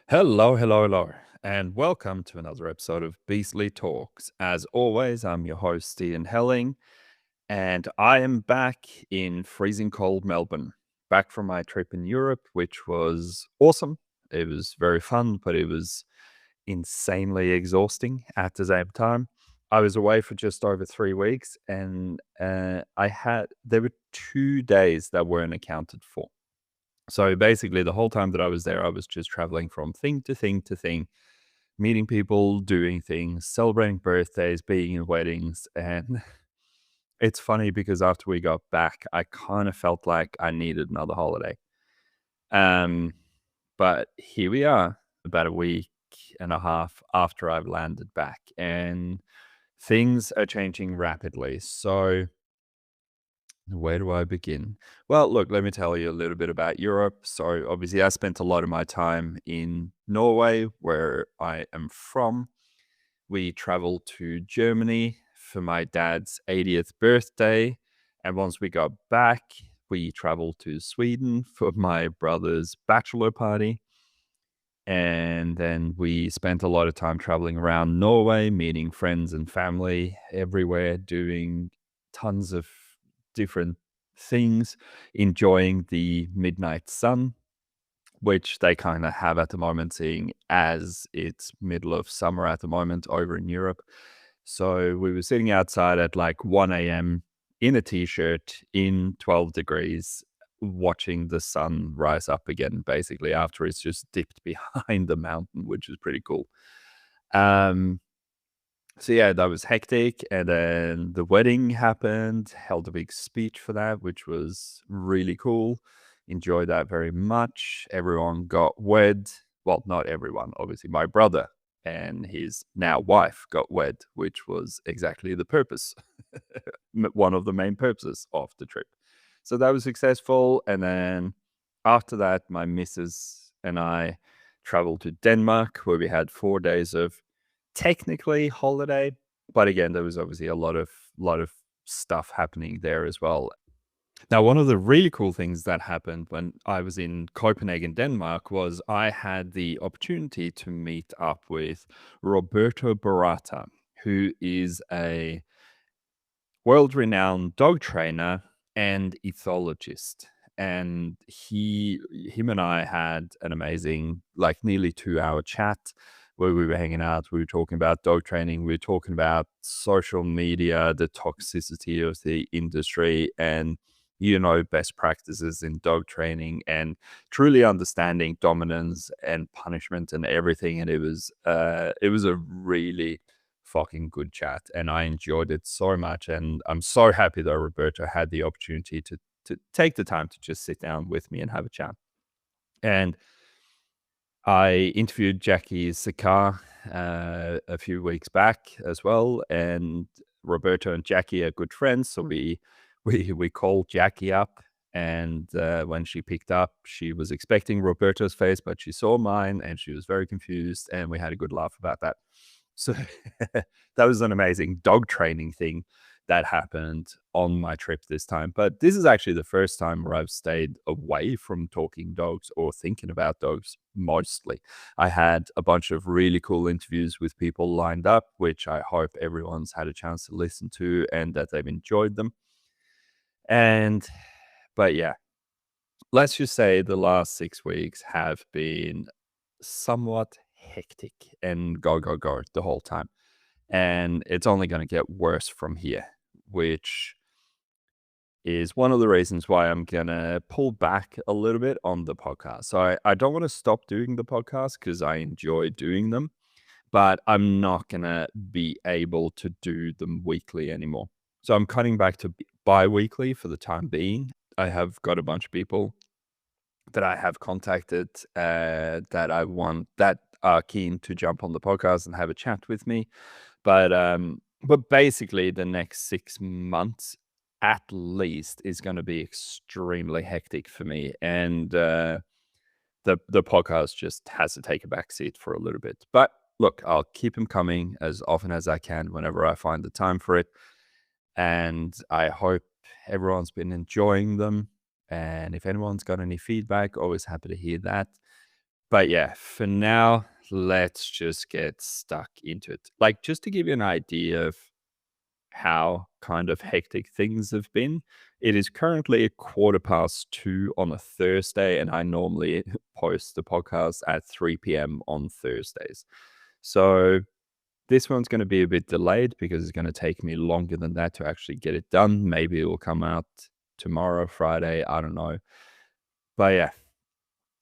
Hello, and welcome to another episode of Beastly Talks. As always, I'm your host, Stephen Helling, and I am back in freezing cold Melbourne, back from my trip in Europe, which was awesome. It was very fun, but it was insanely exhausting at the same time. I was away for just over 3 weeks, and there were 2 days that weren't accounted for. So basically, the whole time that I was there, I was just traveling from thing to thing to thing, meeting people, doing things, celebrating birthdays, being in weddings. And it's funny because after we got back, I kind of felt like I needed another holiday. Um, but here we are, about a week and a half after I've landed back, and things are changing rapidly. So where do I begin? Well, look, let me tell you a little bit about Europe. So, obviously, I spent a lot of my time in Norway, where I am from. We traveled to Germany for my dad's 80th birthday. And once we got back, we traveled to Sweden for my brother's bachelor party. And then we spent a lot of time traveling around Norway, meeting friends and family everywhere, doing tons of different things, enjoying the midnight sun, which they kind of have at the moment, seeing as it's middle of summer at the moment over in Europe. So we were sitting outside at like 1 a.m. in a t-shirt in 12 degrees, watching the sun rise up again, basically, after it's just dipped behind the mountain, which is pretty cool. Um, so yeah, that was hectic. And then the wedding happened, held a big speech for that, which was really cool. Enjoyed that very much. Everyone got wed. Well, not everyone, obviously. My brother and his now wife got wed, which was exactly the purpose, one of the main purposes of the trip. So that was successful. And then after that, my missus and I traveled to Denmark, where we had 4 days of technically holiday, but again, there was obviously a lot of stuff happening there as well. Now, one of the really cool things that happened when I was in Copenhagen, Denmark, was I had the opportunity to meet up with Roberto Barata, who is a world-renowned dog trainer and ethologist. And him and I had an amazing, like, nearly 2-hour chat where we were hanging out. We were talking about dog training. We were talking about social media, the toxicity of the industry, and best practices in dog training, and truly understanding dominance and punishment and everything. And it was a really fucking good chat, and I enjoyed it so much. And I'm so happy that Roberto had the opportunity to take the time to just sit down with me and have a chat. And I interviewed Jackie Sakar a few weeks back as well, and Roberto and Jackie are good friends, so we called Jackie up, and when she picked up, she was expecting Roberto's face, but she saw mine, and she was very confused, and we had a good laugh about that. So that was an amazing dog training thing that happened on my trip this time. But this is actually the first time where I've stayed away from talking dogs or thinking about dogs mostly. I had a bunch of really cool interviews with people lined up, which I hope everyone's had a chance to listen to and that they've enjoyed them. But yeah, let's just say the last 6 weeks have been somewhat hectic and go the whole time. And it's only going to get worse from here, which is one of the reasons why I'm going to pull back a little bit on the podcast. So I don't want to stop doing the podcast because I enjoy doing them, but I'm not going to be able to do them weekly anymore. So I'm cutting back to bi-weekly for the time being. I have got a bunch of people that I have contacted that are keen to jump on the podcast and have a chat with me. But But basically, the next 6 months at least is going to be extremely hectic for me, and the podcast just has to take a back seat for a little bit. But look, I'll keep them coming as often as I can whenever I find the time for it, and I hope everyone's been enjoying them. And if anyone's got any feedback, always happy to hear that. But yeah, for now, let's just get stuck into it. Like, just to give you an idea of how kind of hectic things have been, it is currently 2:15 on a Thursday, and I normally post the podcast at 3 p.m. on Thursdays. So this one's going to be a bit delayed because it's going to take me longer than that to actually get it done. Maybe it will come out tomorrow, Friday. I don't know. But yeah,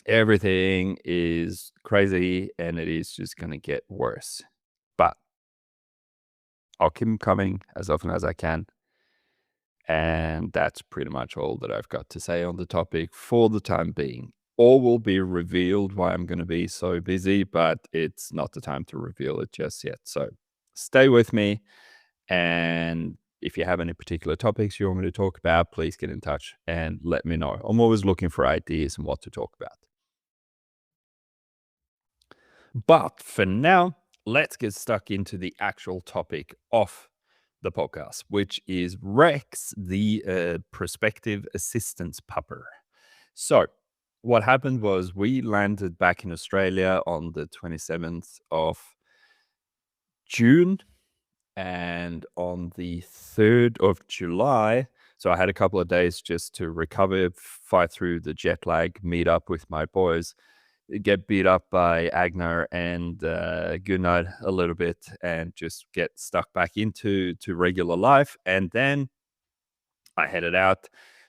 everything is crazy and it is just going to get worse. But I'll keep them coming as often as I can. And that's pretty much all that I've got to say on the topic for the time being. All will be revealed why I'm going to be so busy, but it's not the time to reveal it just yet. So stay with me. And if you have any particular topics you want me to talk about, please get in touch and let me know. I'm always looking for ideas and what to talk about. But for now, let's get stuck into the actual topic of the podcast, which is Rex, the prospective assistance pupper. So, what happened was we landed back in Australia on the 27th of June, and on the 3rd of July, so I had a couple of days just to recover, fight through the jet lag, meet up with my boys, get beat up by Agnar and Gunnar a little bit, and just get stuck back into regular life. And then I headed out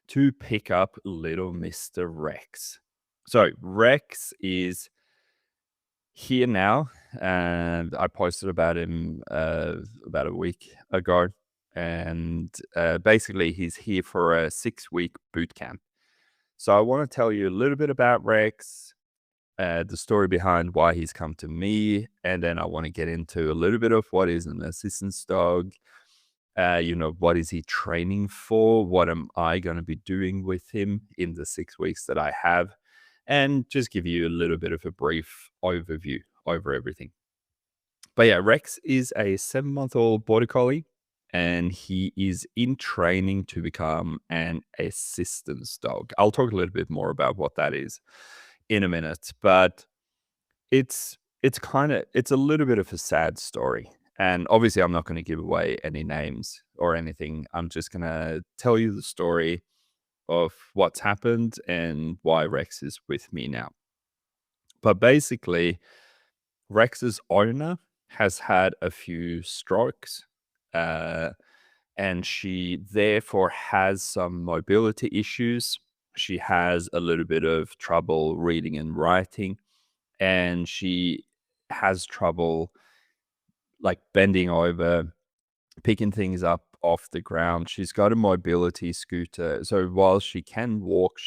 to pick up little Mr. Rex. So Rex is here now, and I posted about him about a week ago. And basically, he's here for a 6-week boot camp. So I want to tell you a little bit about Rex, the story behind why he's come to me, and then I want to get into a little bit of what is an assistance dog. What is he training for? What am I going to be doing with him in the 6 weeks that I have? And just give you a little bit of a brief overview over everything. But yeah, Rex is a 7-month-old Border Collie, and he is in training to become an assistance dog. I'll talk a little bit more about what that is in a minute, but it's a little bit of a sad story. And obviously, I'm not going to give away any names or anything. I'm just going to tell you the story of what's happened and why Rex is with me now. But basically, Rex's owner has had a few strokes, uh, and she therefore has some mobility issues. She has a little bit of trouble reading and writing, and she has trouble like bending over, picking things up off the ground. She's got a mobility scooter. So while she can walk,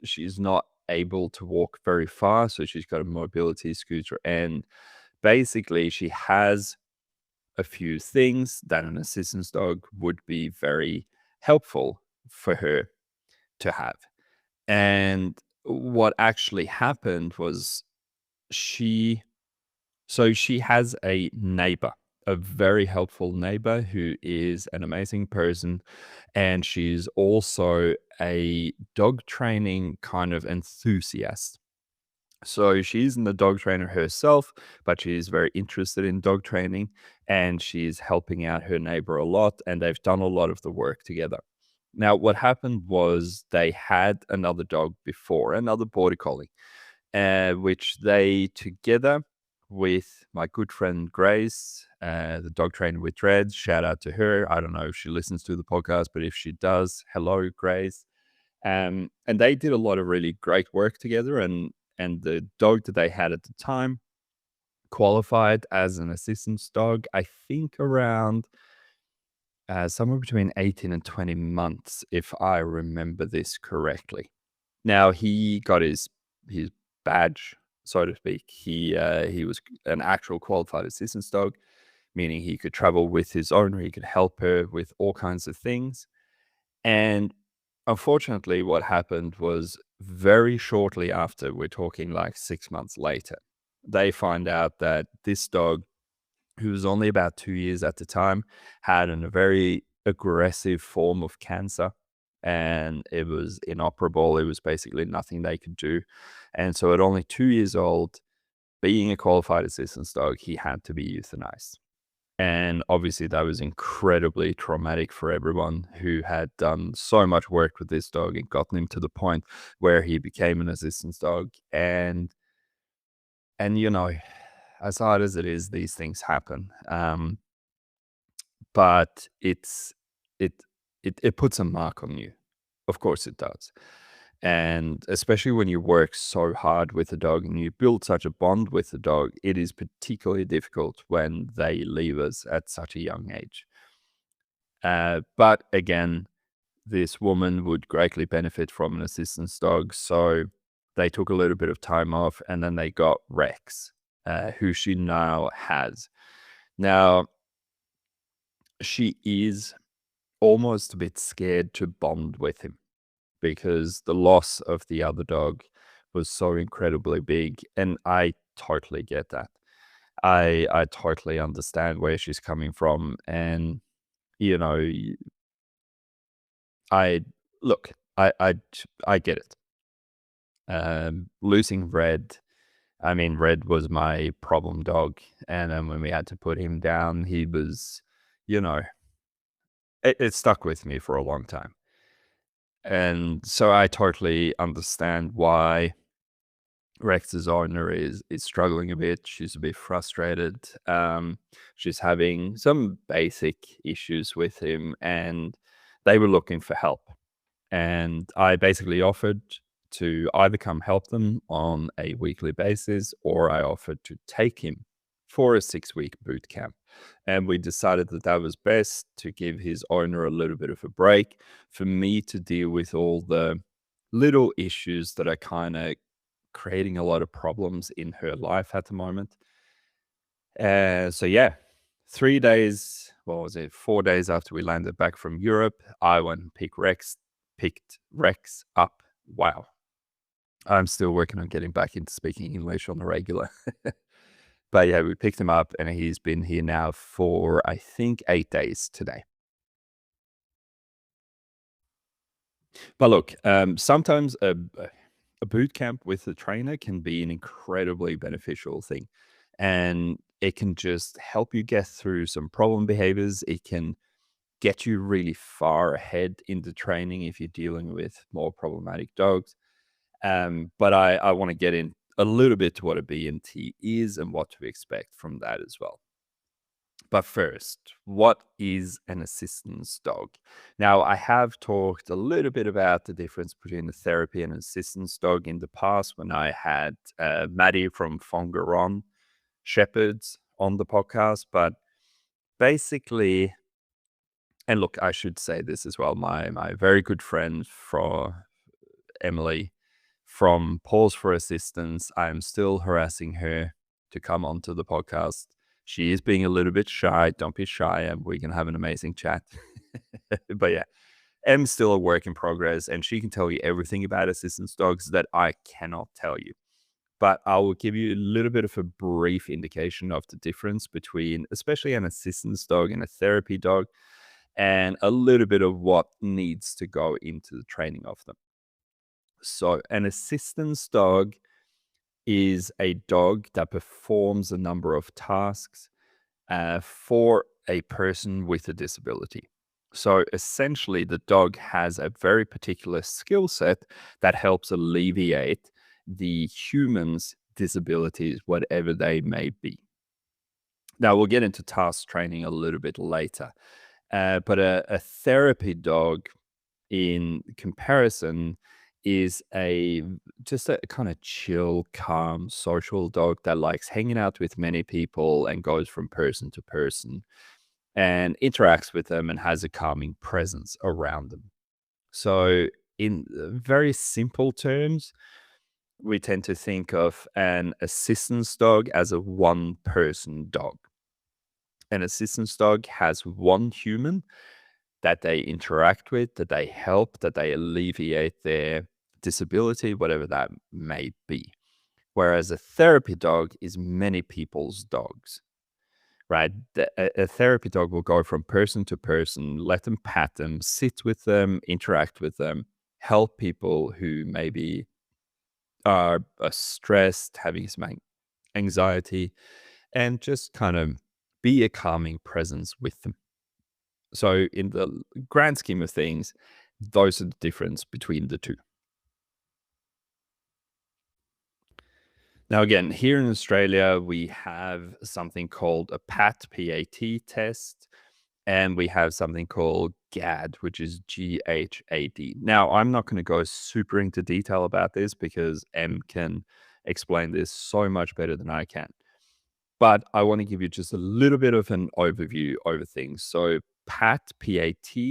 she's not able to walk very far. So she's got a mobility scooter. And basically she has a few things that an assistance dog would be very helpful for her to have. And what actually happened was she she has a neighbor, a very helpful neighbor who is an amazing person. And she's also a dog training kind of enthusiast. So she isn't a dog trainer herself, but she's very interested in dog training, and she's helping out her neighbor a lot. And they've done a lot of the work together. Now, what happened was they had another dog before, another Border Collie, which they together with my good friend Grace, the dog trainer with dreads. Shout out to her. I don't know if she listens to the podcast, but if she does, hello, Grace. And they did a lot of really great work together. And the dog that they had at the time qualified as an assistance dog, I think around somewhere between 18 and 20 months, if I remember this correctly. Now, he got his badge, so to speak. He was an actual qualified assistance dog, meaning he could travel with his owner, he could help her with all kinds of things. And unfortunately, what happened was very shortly after, we're talking like 6 months later, they find out that this dog, who was only about 2 years at the time, had a very aggressive form of cancer and it was inoperable. It was basically nothing they could do. And so, at only 2 years old, being a qualified assistance dog, he had to be euthanized. And obviously, that was incredibly traumatic for everyone who had done so much work with this dog and gotten him to the point where he became an assistance dog. And as hard as it is, these things happen. But it it puts a mark on you. Of course it does. And especially when you work so hard with a dog and you build such a bond with the dog, it is particularly difficult when they leave us at such a young age. But again, this woman would greatly benefit from an assistance dog. So they took a little bit of time off and then they got Rex, who she now has. Now, she is almost a bit scared to bond with him because the loss of the other dog was so incredibly big. And I totally get that. I totally understand where she's coming from. And, you know, I look, I get it. Losing Red, I mean, Red was my problem dog. And then when we had to put him down, he was, you know, it stuck with me for a long time. And so I totally understand why Rex's owner is struggling a bit. She's a bit frustrated. She's having some basic issues with him, and they were looking for help. And I basically offered to either come help them on a weekly basis, or I offered to take him for a 6-week boot camp. And we decided that that was best to give his owner a little bit of a break, for me to deal with all the little issues that are kind of creating a lot of problems in her life at the moment. So yeah, 3 days, what was it? 4 days after we landed back from Europe, I went and picked Rex up. Wow. I'm still working on getting back into speaking English on the regular. But yeah, we picked him up and he's been here now for, I think, 8 days today. But look, sometimes a boot camp with a trainer can be an incredibly beneficial thing. And it can just help you get through some problem behaviors. It can get you really far ahead in the training if you're dealing with more problematic dogs. But I want to get in a little bit to what a BNT is and what to expect from that as well. But first, what is an assistance dog? Now, I have talked a little bit about the difference between a therapy and an assistance dog in the past when I had Maddie from Fongaron Shepherds on the podcast. But basically, and look, I should say this as well. My very good friend from Emily from Pause for Assistance, I am still harassing her to come onto the podcast. She is being a little bit shy. Don't be shy, and we can have an amazing chat. But yeah, Em's still a work in progress, and she can tell you everything about assistance dogs that I cannot tell you. But I will give you a little bit of a brief indication of the difference between, especially an assistance dog and a therapy dog, and a little bit of what needs to go into the training of them. So, an assistance dog is a dog that performs a number of tasks for a person with a disability. So, essentially, the dog has a very particular skill set that helps alleviate the human's disabilities, whatever they may be. Now, we'll get into task training a little bit later. But a therapy dog, in comparison, is just a kind of chill, calm, social dog that likes hanging out with many people and goes from person to person and interacts with them and has a calming presence around them. So, in very simple terms, we tend to think of an assistance dog as a one person dog. an assistance dog has one human that they interact with, that they help, that they alleviate their disability, whatever that may be. Whereas a therapy dog is many people's dogs, right? A therapy dog will go from person to person, let them pat them, sit with them, interact with them, help people who maybe are stressed, having some anxiety, and just kind of be a calming presence with them. So, in the grand scheme of things, those are the difference between the two. Now, again, here in Australia, we have something called a PAT test, and we have something called GAD, which is GHAD. Now, I'm not going to go super into detail about this because M can explain this so much better than I can. But I want to give you just a little bit of an overview over things. So, PAT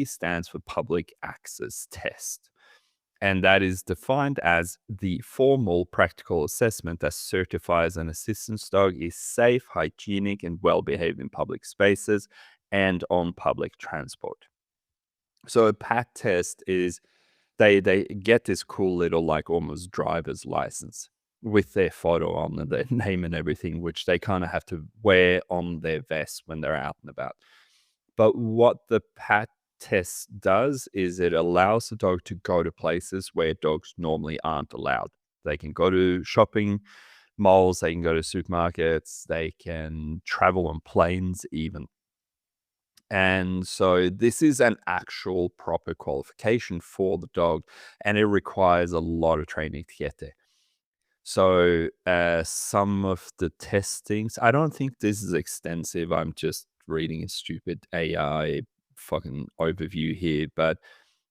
stands for Public Access Test. And that is defined as the formal practical assessment that certifies an assistance dog is safe, hygienic, and well behaved in public spaces and on public transport. So a PAT test is they get this cool little like almost driver's license with their photo on and their name and everything, which they kind of have to wear on their vest when they're out and about. But what the PAT test does is it allows the dog to go to places where dogs normally aren't allowed. They can go to shopping malls, they can go to supermarkets, they can travel on planes even. And so this is an actual proper qualification for the dog, and it requires a lot of training to get there. So, some of the testings I don't think this is extensive, I'm just reading a stupid AI fucking overview here, but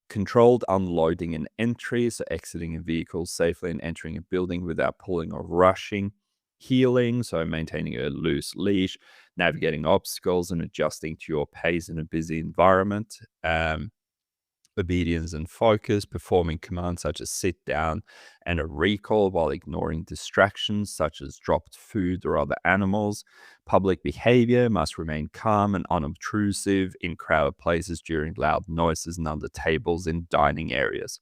controlled unloading and entry, so exiting a vehicle safely and entering a building without pulling or rushing. Healing, so maintaining a loose leash, navigating obstacles and adjusting to your pace in a busy environment. Obedience and focus, performing commands such as sit down and a recall while ignoring distractions such as dropped food or other animals. Public behavior must remain calm and unobtrusive in crowded places during loud noises and under tables in dining areas.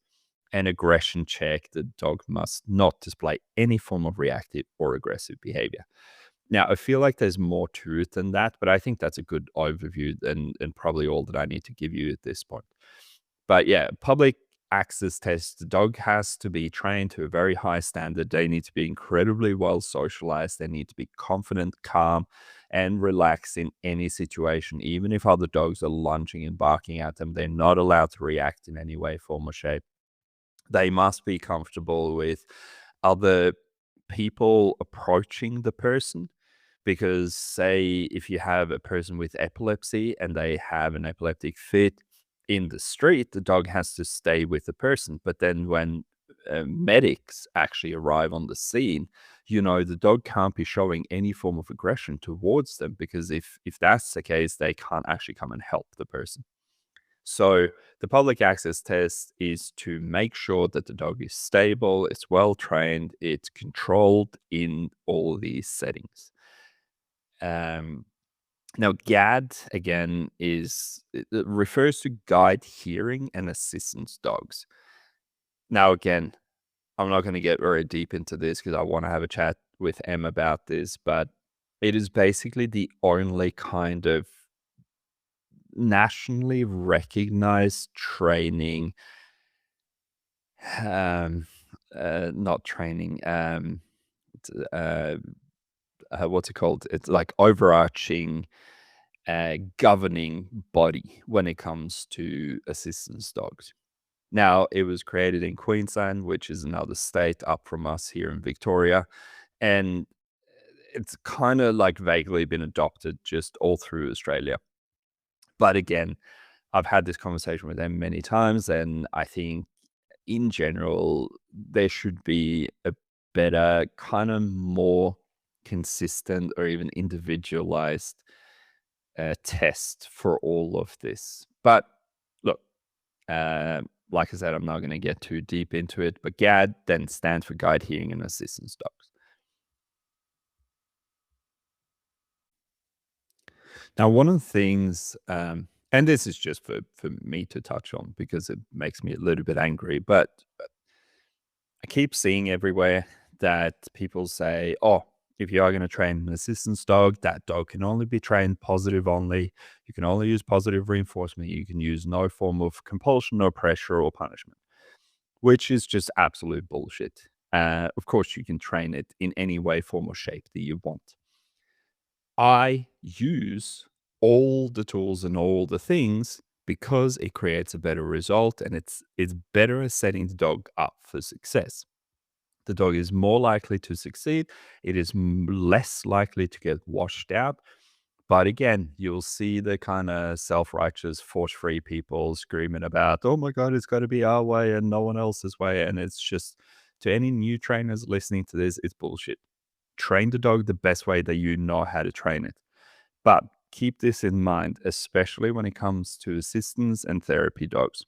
An aggression check, the dog must not display any form of reactive or aggressive behavior. Now, I feel like there's more to it than that, but I think that's a good overview and probably all that I need to give you at this point. But yeah, public access tests, the dog has to be trained to a very high standard. They need to be incredibly well socialized. They need to be confident, calm, and relaxed in any situation. Even if other dogs are lunging and barking at them, they're not allowed to react in any way, form, or shape. They must be comfortable with other people approaching the person because say if you have a person with epilepsy and they have an epileptic fit in the street, the dog has to stay with the person. But then when medics actually arrive on the scene, the dog can't be showing any form of aggression towards them because if that's the case, they can't actually come and help the person. So the public access test is to make sure that the dog is stable, it's well trained, it's controlled in all these settings. Um, Now, GAD again it refers to guide hearing and assistance dogs. Now, again, I'm not going to get very deep into this because I want to have a chat with Em about this, but it is basically the only kind of nationally recognized training, um, not training, uh, what's it called? It's like overarching governing body when it comes to assistance dogs. Now, it was created in Queensland, which is another state up from us here in Victoria, and it's kind of like vaguely been adopted just all through Australia. But again, I've had this conversation with them many times, and I think in general, there should be a better, kind of more consistent or even individualized test for all of this. But look, like I said, I'm not going to get too deep into it. But GAD then stands for Guide Hearing and Assistance Dogs. Now, one of the things, and this is just for me to touch on because it makes me a little bit angry, but I keep seeing everywhere that people say, oh, if you are going to train an assistance dog, that dog can only be trained positive only. You can only use positive reinforcement. You can use no form of compulsion or pressure or punishment, which is just absolute bullshit. Of course, you can train it in any way, form, or shape that you want. I use all the tools and all the things because it creates a better result and it's better at setting the dog up for success. The dog is more likely to succeed. It is less likely to get washed out. But again, you'll see the kind of self-righteous, force-free people screaming about, oh my God, it's got to be our way and no one else's way. And it's just, to any new trainers listening to this, it's bullshit. Train the dog the best way that you know how to train it. But keep this in mind, especially when it comes to assistance and therapy dogs.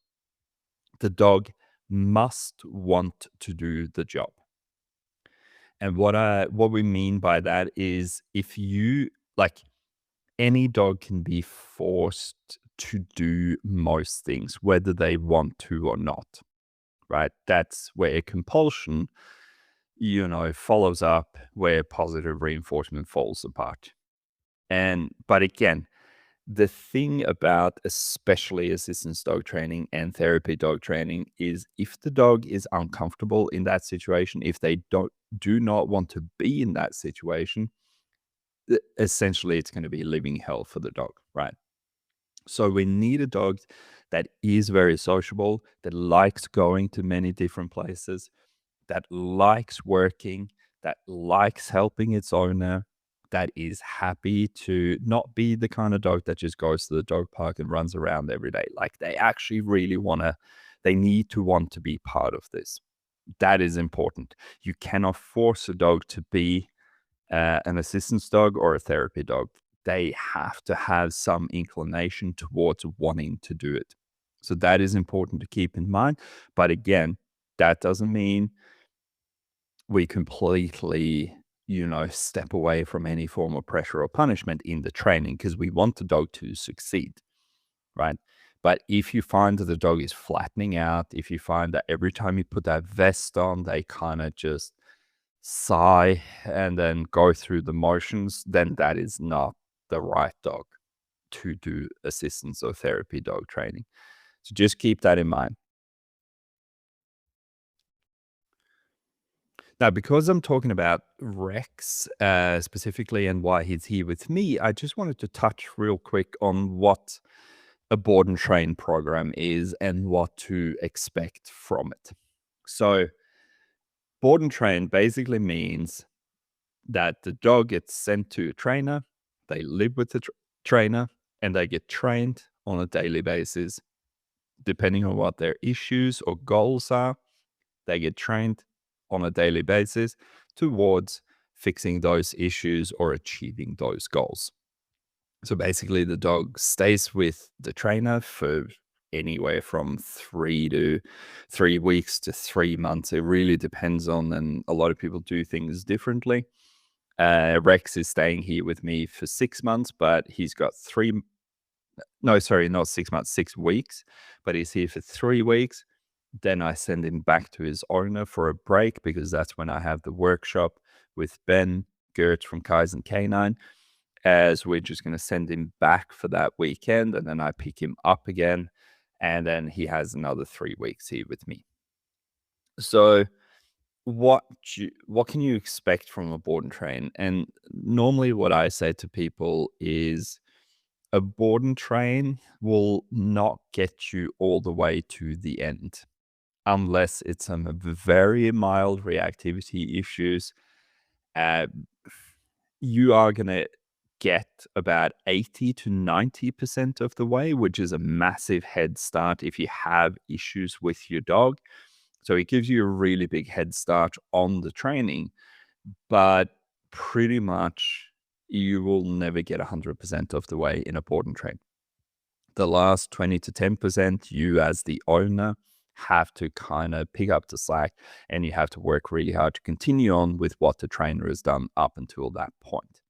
The dog must want to do the job. And what we mean by that is, if you like, any dog can be forced to do most things, whether they want to or not, right? That's where compulsion, follows up where positive reinforcement falls apart. But again, the thing about especially assistance dog training and therapy dog training is, if the dog is uncomfortable in that situation, if they do not want to be in that situation, essentially it's going to be living hell for the dog, right? So we need a dog that is very sociable, that likes going to many different places, that likes working, that likes helping its owner, that is happy to not be the kind of dog that just goes to the dog park and runs around every day. Like, they actually really they need to want to be part of this. That is important. You cannot force a dog to be an assistance dog or a therapy dog. They have to have some inclination towards wanting to do it. So that is important to keep in mind. But again, that doesn't mean we completely, step away from any form of pressure or punishment in the training, because we want the dog to succeed, right? But if you find that the dog is flattening out, if you find that every time you put that vest on, they kind of just sigh and then go through the motions, then that is not the right dog to do assistance or therapy dog training. So just keep that in mind. Now, because I'm talking about Rex specifically and why he's here with me, I just wanted to touch real quick on what a board and train program is and what to expect from it. So, board and train basically means that the dog gets sent to a trainer, they live with the trainer, and they get trained on a daily basis. Depending on what their issues or goals are, they get trained on a daily basis towards fixing those issues or achieving those goals. So basically, the dog stays with the trainer for anywhere from 3 weeks to 3 months. It really depends on, and a lot of people do things differently. Rex is staying here with me for 6 months, but he's got no, sorry, not 6 months, 6 weeks, but he's here for 3 weeks. Then I send him back to his owner for a break, because that's when I have the workshop with Ben Gert from Kaizen Canine, as we're just going to send him back for that weekend, and then I pick him up again, and then he has another 3 weeks here with me. So what can you expect from a board and train? And normally what I say to people is, a board and train will not get you all the way to the end unless it's some very mild reactivity issues. Uh, you are going to get about 80 to 90% of the way, which is a massive head start if you have issues with your dog. So it gives you a really big head start on the training, but pretty much you will never get 100% of the way in a board and train. The last 20 to 10%, you as the owner have to kind of pick up the slack, and you have to work really hard to continue on with what the trainer has done up until that point.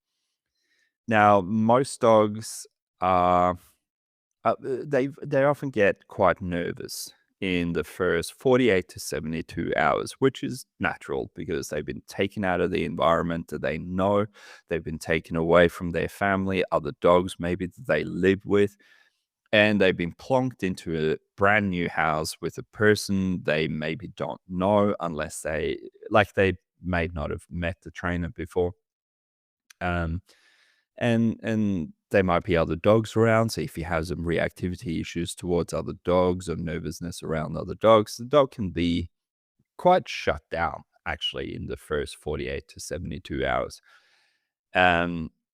Now, most dogs are they often get quite nervous in the first 48 to 72 hours, which is natural because they've been taken out of the environment that they know. They've been taken away from their family, other dogs maybe that they live with, and they've been plonked into a brand new house with a person they maybe don't know unless they may not have met the trainer before. Um, and there might be other dogs around. So if he has some reactivity issues towards other dogs or nervousness around other dogs, the dog can be quite shut down actually in the first 48 to 72 hours.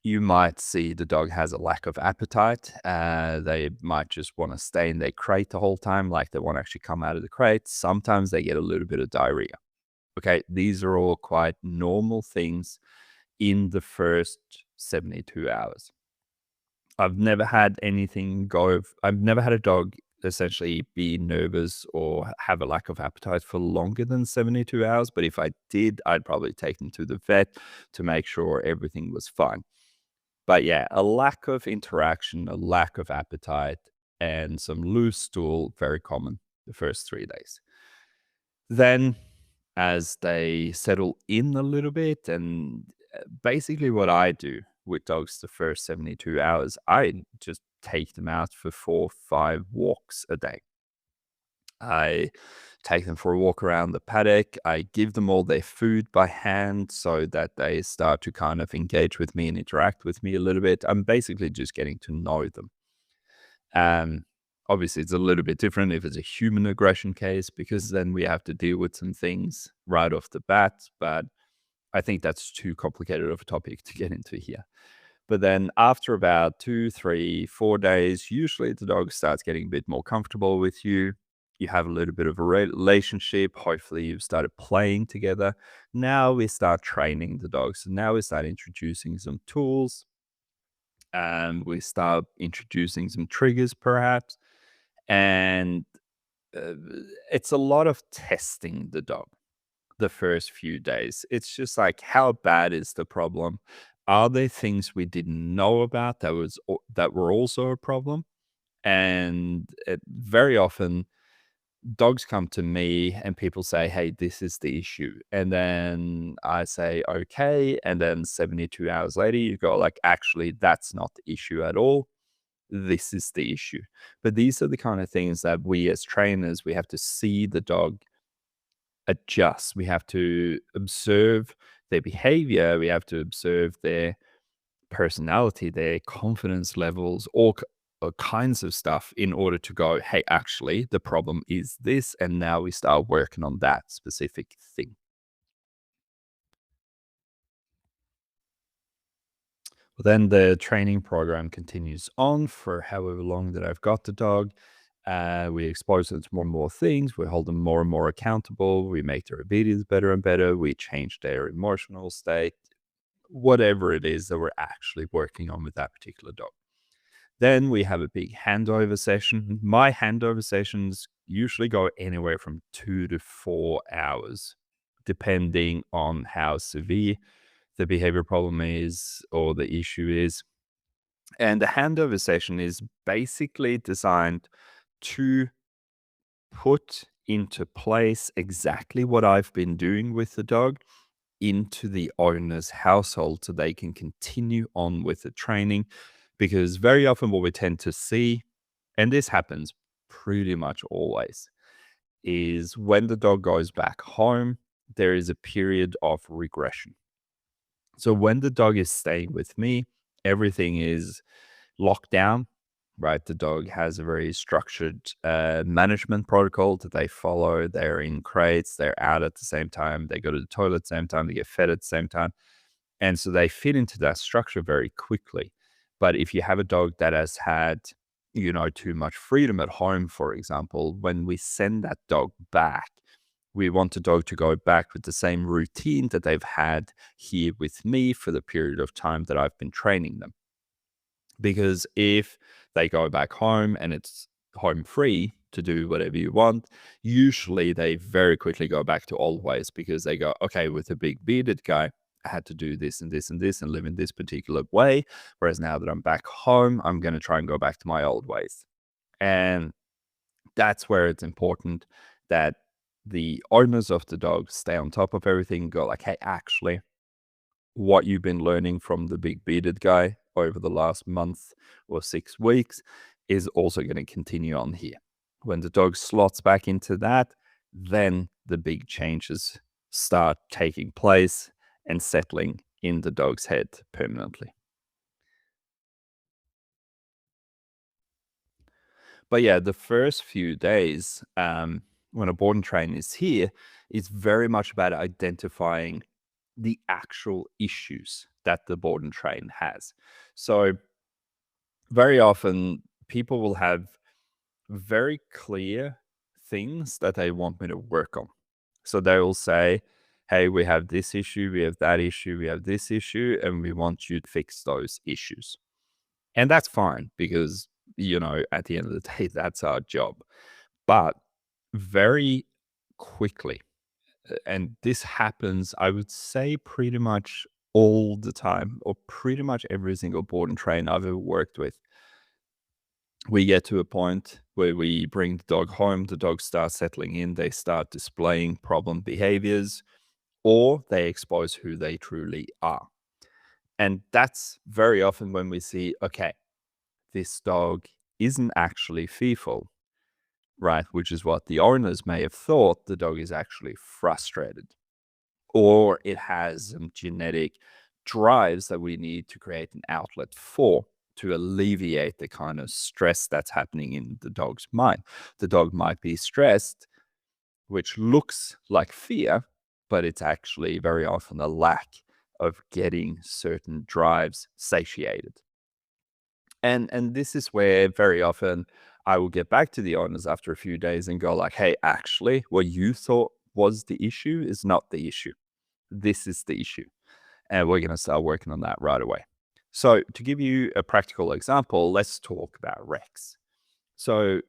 You might see the dog has a lack of appetite. They might just want to stay in their crate the whole time, like they want to actually come out of the crate. Sometimes they get a little bit of diarrhea. Okay, these are all quite normal things in the first 72 hours. I've never had a dog essentially be nervous or have a lack of appetite for longer than 72 hours. But if I did, I'd probably take them to the vet to make sure everything was fine. But yeah, a lack of interaction, a lack of appetite, and some loose stool, very common the first 3 days. Then, as they settle in a little bit, and basically what I do with dogs the first 72 hours, I just take them out for 4, 5 walks a day. I take them for a walk around the paddock. I give them all their food by hand so that they start to kind of engage with me and interact with me a little bit. I'm basically just getting to know them. Um, Obviously, it's a little bit different if it's a human aggression case because then we have to deal with some things right off the bat. But I think that's too complicated of a topic to get into here. But then after about 2, 3, 4 days, usually the dog starts getting a bit more comfortable with you. You have a little bit of a relationship. Hopefully, you've started playing together. Now we start training the dog. So now we start introducing some tools and we start introducing some triggers, perhaps. And uh, it's a lot of testing the dog the first few days. It's just like, how bad is the problem? Are there things we didn't know about that were also a problem? And very often, dogs come to me and people say, "Hey, this is the issue," and then I say, "Okay," and then 72 hours later, you go like, "Actually, that's not the issue at all. This is the issue." But these are the kind of things that we as trainers we have to see the dog adjust. We have to observe their behavior. We have to observe their personality, their confidence levels, all kinds of stuff in order to go, hey, actually, the problem is this. And now we start working on that specific thing. Well, then the training program continues on for however long that I've got the dog. We expose them to more and more things. We hold them more and more accountable. We make their obedience better and better. We change their emotional state, whatever it is that we're actually working on with that particular dog. Then we have a big handover session. My handover sessions usually go anywhere from 2 to 4 hours, depending on how severe the behavior problem is or the issue is. And the handover session is basically designed to put into place exactly what I've been doing with the dog into the owner's household so they can continue on with the training. Because very often, what we tend to see, and this happens pretty much always, is when the dog goes back home, there is a period of regression. So when the dog is staying with me, everything is locked down, right? The dog has a very structured management protocol that they follow. They're in crates, they're out at the same time, they go to the toilet at the same time, they get fed at the same time. And so they fit into that structure very quickly. But if you have a dog that has had, too much freedom at home, for example, when we send that dog back, we want the dog to go back with the same routine that they've had here with me for the period of time that I've been training them. Because if they go back home and it's home free to do whatever you want, usually they very quickly go back to old ways because they go, okay, with a big bearded guy, I had to do this and this and this and live in this particular way. Whereas now that I'm back home, I'm going to try and go back to my old ways. And that's where it's important that the owners of the dog stay on top of everything, go like, hey, actually, what you've been learning from the big bearded guy over the last month or 6 weeks is also going to continue on here. When the dog slots back into that, then the big changes start taking place and settling in the dog's head permanently. But yeah, the first few days, when a board and train is here, is very much about identifying the actual issues that the board and train has. So very often people will have very clear things that they want me to work on. So they will say, hey, we have this issue, we have that issue, we have this issue, and we want you to fix those issues. And that's fine because, at the end of the day, that's our job. But very quickly, and this happens, I would say, pretty much all the time, or pretty much every single board and train I've ever worked with, we get to a point where we bring the dog home, the dog starts settling in, they start displaying problem behaviors, or they expose who they truly are. And that's very often when we see, okay, this dog isn't actually fearful, right? Which is what the owners may have thought. The dog is actually frustrated, or it has some genetic drives that we need to create an outlet for to alleviate the kind of stress that's happening in the dog's mind. The dog might be stressed, which looks like fear, but it's actually very often a lack of getting certain drives satiated. And this is where very often I will get back to the owners after a few days and go like, hey, actually, what you thought was the issue is not the issue. This is the issue. And we're going to start working on that right away. So to give you a practical example, let's talk about Rex. So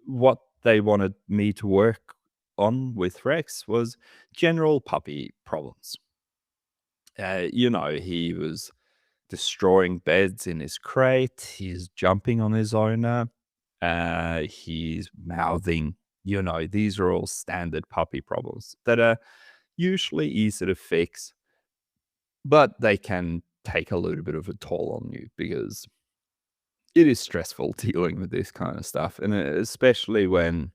what they wanted me to work on with Rex was general puppy problems. He was destroying beds in his crate. He's jumping on his owner. He's mouthing. These are all standard puppy problems that are usually easy to fix, but they can take a little bit of a toll on you because it is stressful dealing with this kind of stuff. And especially when,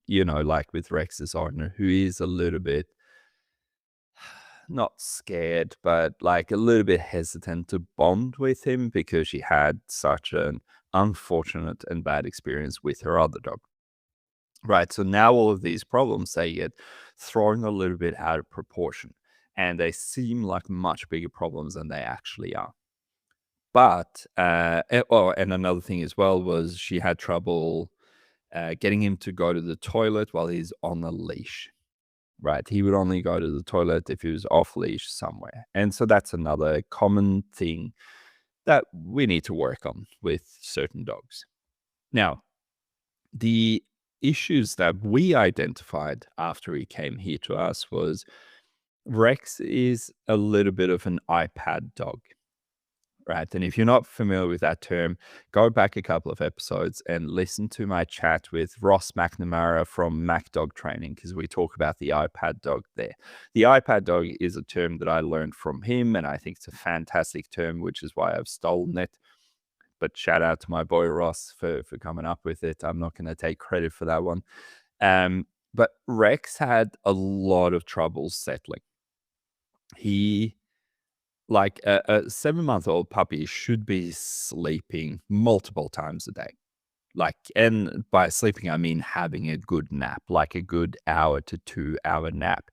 like with Rex's owner, who is a little bit not scared, but like a little bit hesitant to bond with him because she had such an unfortunate and bad experience with her other dog. Right. So now all of these problems, they get thrown a little bit out of proportion and they seem like much bigger problems than they actually are. But, and another thing as well was she had trouble getting him to go to the toilet while he's on a leash. Right, he would only go to the toilet if he was off leash somewhere, and so that's another common thing that we need to work on with certain dogs. Now, the issues that we identified after he came here to us was Rex is a little bit of an iPad dog. Right. And if you're not familiar with that term, go back a couple of episodes and listen to my chat with Ross McNamara from Mac Dog Training, because we talk about the iPad dog there. The iPad dog is a term that I learned from him, and I think it's a fantastic term, which is why I've stolen it. But shout out to my boy Ross for coming up with it. I'm not going to take credit for that one. But Rex had a lot of trouble settling. He like a 7-month-old puppy should be sleeping multiple times a day. Like, and by sleeping, I mean having a good nap, like a good hour to 2 hour nap,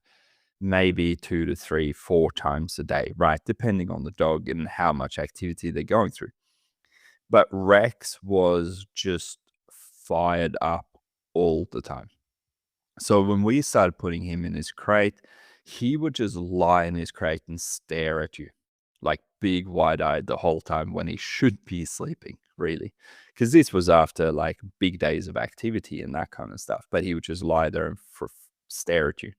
maybe 2 to 3, 4 times a day, right? Depending on the dog and how much activity they're going through. But Rex was just fired up all the time. So when we started putting him in his crate, he would just lie in his crate and stare at you like big wide-eyed the whole time when he should be sleeping, really. Because this was after like big days of activity and that kind of stuff. But he would just lie there and stare at you.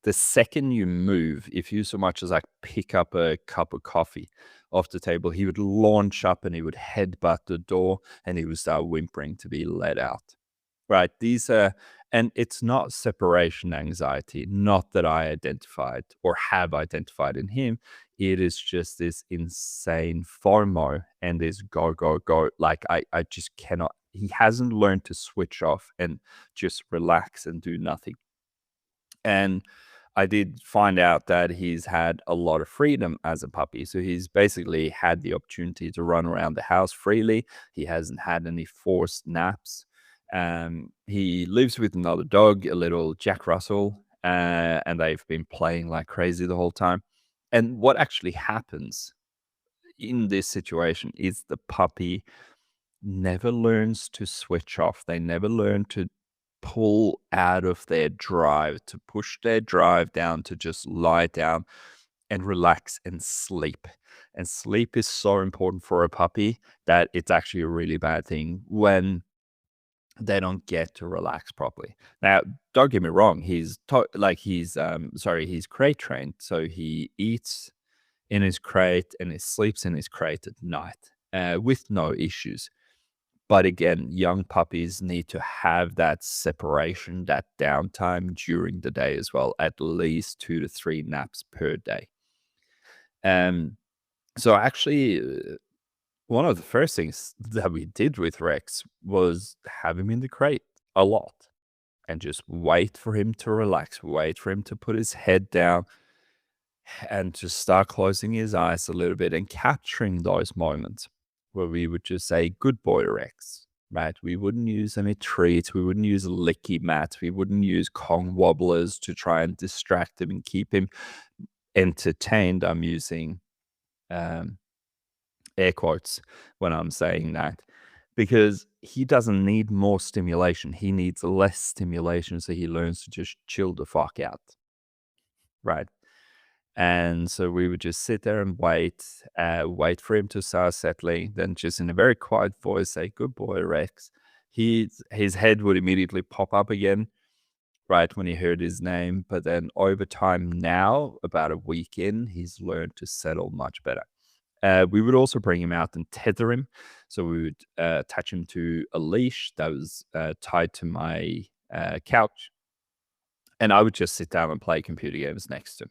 the second you move, if you so much as like pick up a cup of coffee off the table, he would launch up and he would headbutt the door and he would start whimpering to be let out. Right. These are, and it's not separation anxiety, not that I identified or have identified in him. It is just this insane FOMO and this go, go, go. Like I just cannot, he hasn't learned to switch off and just relax and do nothing. And I did find out that he's had a lot of freedom as a puppy. So he's basically had the opportunity to run around the house freely. He hasn't had any forced naps. He lives with another dog, a little Jack Russell, and they've been playing like crazy the whole time. And what actually happens in this situation is the puppy never learns to switch off. They never learn to pull out of their drive, to push their drive down, to just lie down and relax and sleep. And sleep is so important for a puppy that it's actually a really bad thing when they don't get to relax properly. Now, don't get me wrong, he's crate trained, so he eats in his crate and he sleeps in his crate at night, with no issues. But again, young puppies need to have that separation, that downtime during the day as well, at least 2 to 3 naps per day. Um, so actually, one of the first things that we did with Rex was have him in the crate a lot and just wait for him to relax, wait for him to put his head down and just start closing his eyes a little bit and capturing those moments where we would just say, "Good boy, Rex." Right? We wouldn't use any treats. We wouldn't use licky mats. We wouldn't use Kong wobblers to try and distract him and keep him entertained. I'm using um, air quotes when I'm saying that because he doesn't need more stimulation. He needs less stimulation so he learns to just chill the fuck out. Right? And so we would just sit there and wait for him to start settling, then just in a very quiet voice say, "Good boy, Rex." His head would immediately pop up again, right, when he heard his name. But then over time now, about a week in, he's learned to settle much better. We would also bring him out and tether him. So we would attach him to a leash that was tied to my couch. And I would just sit down and play computer games next to him.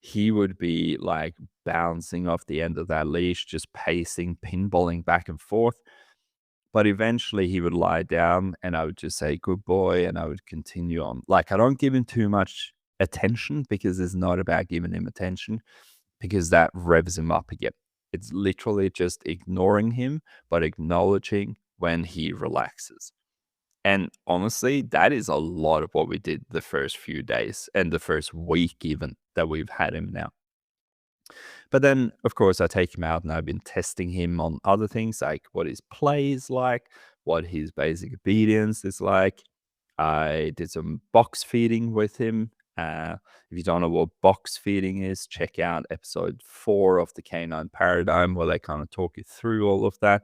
He would be like bouncing off the end of that leash, just pacing, pinballing back and forth. But eventually he would lie down and I would just say, "Good boy." And I would continue on. Like, I don't give him too much attention because it's not about giving him attention because that revs him up again. It's literally just ignoring him, but acknowledging when he relaxes. And honestly, that is a lot of what we did the first few days and the first week even that we've had him now. But then, of course, I take him out and I've been testing him on other things like what his play is like, what his basic obedience is like. I did some box feeding with him. If you don't know what box feeding is, check out episode 4 of the Canine Paradigm where they kind of talk you through all of that.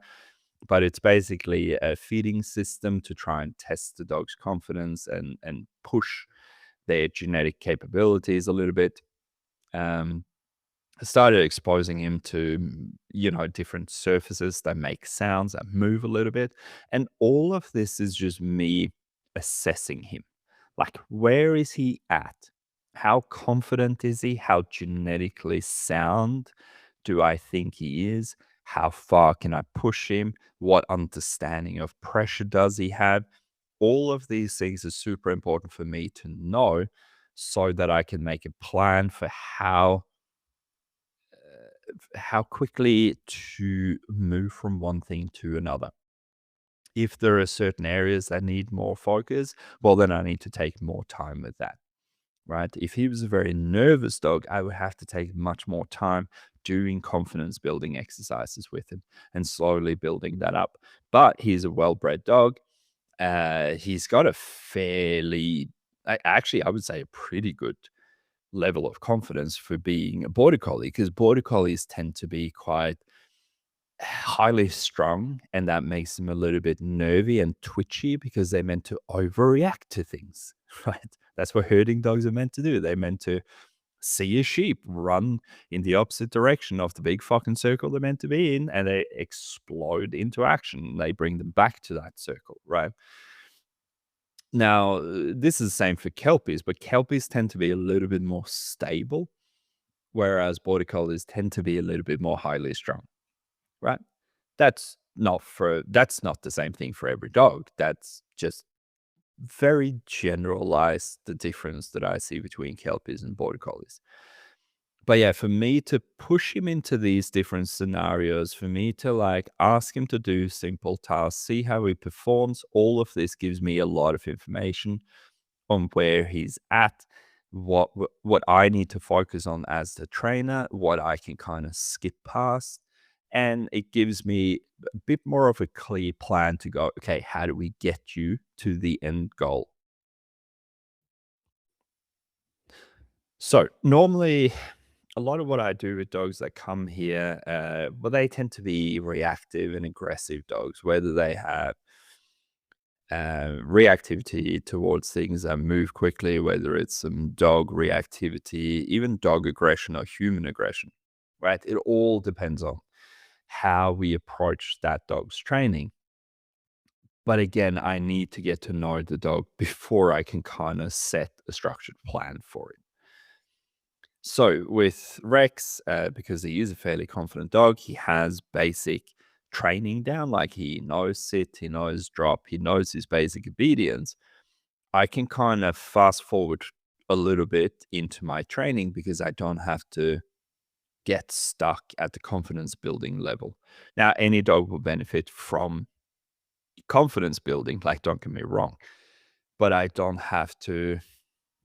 But it's basically a feeding system to try and test the dog's confidence and push their genetic capabilities a little bit. Um, I started exposing him to, different surfaces that make sounds, that move a little bit. And all of this is just me assessing him. Like, where is he at? How confident is he? How genetically sound do I think he is? How far can I push him? What understanding of pressure does he have? All of these things are super important for me to know so that I can make a plan for how quickly to move from one thing to another. If there are certain areas that need more focus, well, then I need to take more time with that, right? If he was a very nervous dog, I would have to take much more time doing confidence building exercises with him and slowly building that up. But he's a well-bred dog. He's got a actually, I would say a pretty good level of confidence for being a border collie because border collies tend to be quite highly strung and that makes them a little bit nervy and twitchy because they're meant to overreact to things, right? That's what herding dogs are meant to do. They're meant to see a sheep run in the opposite direction of the big fucking circle they're meant to be in, and they explode into action. They bring them back to that circle, right? Now, this is the same for Kelpies, but Kelpies tend to be a little bit more stable, whereas Border Collies tend to be a little bit more highly strung, right? That's not the same thing for every dog. That's just very generalized, the difference that I see between Kelpies and Border Collies. But yeah, for me to push him into these different scenarios, for me to like ask him to do simple tasks, see how he performs, all of this gives me a lot of information on where he's at, what I need to focus on as the trainer, what I can kind of skip past. And it gives me a bit more of a clear plan to go, okay, how do we get you to the end goal? So normally, a lot of what I do with dogs that come here, well, they tend to be reactive and aggressive dogs, whether they have reactivity towards things that move quickly, whether it's some dog reactivity, even dog aggression or human aggression, right? It all depends on how we approach that dog's training. But again, I need to get to know the dog before I can kind of set a structured plan for it. So with Rex, because he is a fairly confident dog, he has basic training down. Like he knows sit, he knows drop, he knows his basic obedience. I can kind of fast forward a little bit into my training because I don't have to get stuck at the confidence building level. Now, any dog will benefit from confidence building, like don't get me wrong, but I don't have to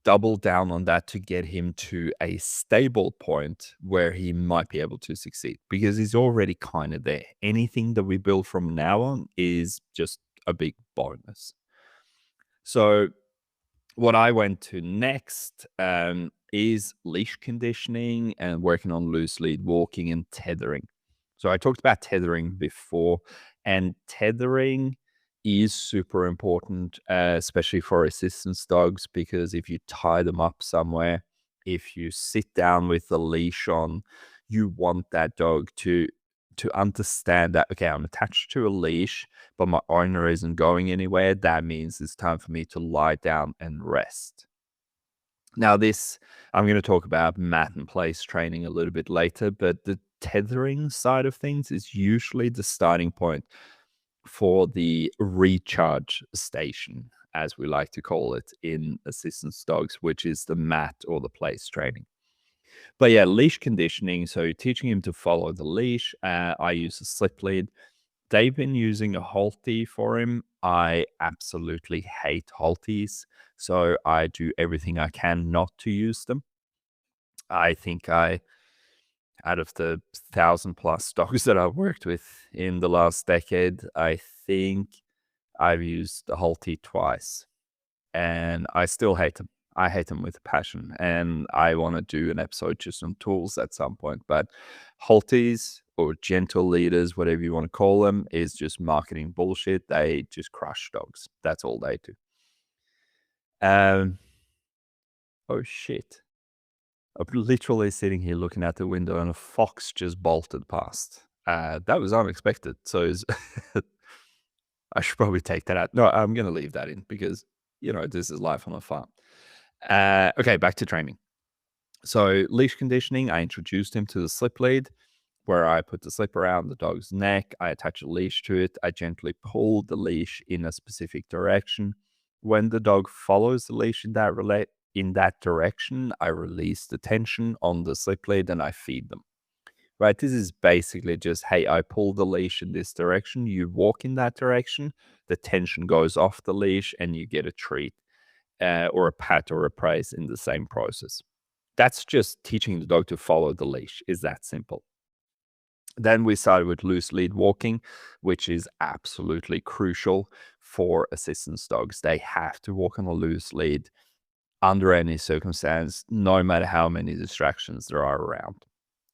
double down on that to get him to a stable point where he might be able to succeed because he's already kind of there. Anything that we build from now on is just a big bonus. So what I went to next is leash conditioning and working on loose lead walking and tethering. So I talked about tethering before, and tethering is super important, especially for assistance dogs, because if you tie them up somewhere, if you sit down with the leash on, you want that dog to understand that, okay, I'm attached to a leash, but my owner isn't going anywhere. That means it's time for me to lie down and rest. Now, this, I'm going to talk about mat and place training a little bit later, but the tethering side of things is usually the starting point for the recharge station, as we like to call it in assistance dogs, which is the mat or the place training. But yeah, leash conditioning. So teaching him to follow the leash. I use a slip lead. They've been using a Halti for him. I absolutely hate Haltis. So I do everything I can not to use them. I think out of the 1,000+ dogs that I've worked with in the last decade, I think I've used the Halti twice and I still hate them. I hate them with a passion, and I want to do an episode just on tools at some point. But Halties or gentle leaders, whatever you want to call them, is just marketing bullshit. They just crush dogs. That's all they do. Um, oh shit! I'm literally sitting here looking out the window, and a fox just bolted past. That was unexpected. So I should probably take that out. No, I'm going to leave that in because this is life on a farm. Okay, back to training. So leash conditioning, I introduced him to the slip lead where I put the slip around the dog's neck. I attach a leash to it. I gently pull the leash in a specific direction. When the dog follows the leash in that direction, I release the tension on the slip lead and I feed them. Right? This is basically just, hey, I pull the leash in this direction. You walk in that direction. The tension goes off the leash and you get a treat or a pat or a praise in the same process. That's just teaching the dog to follow the leash. Is that simple? Then we started with loose lead walking, which is absolutely crucial for assistance dogs. They have to walk on a loose lead under any circumstance, no matter how many distractions there are around.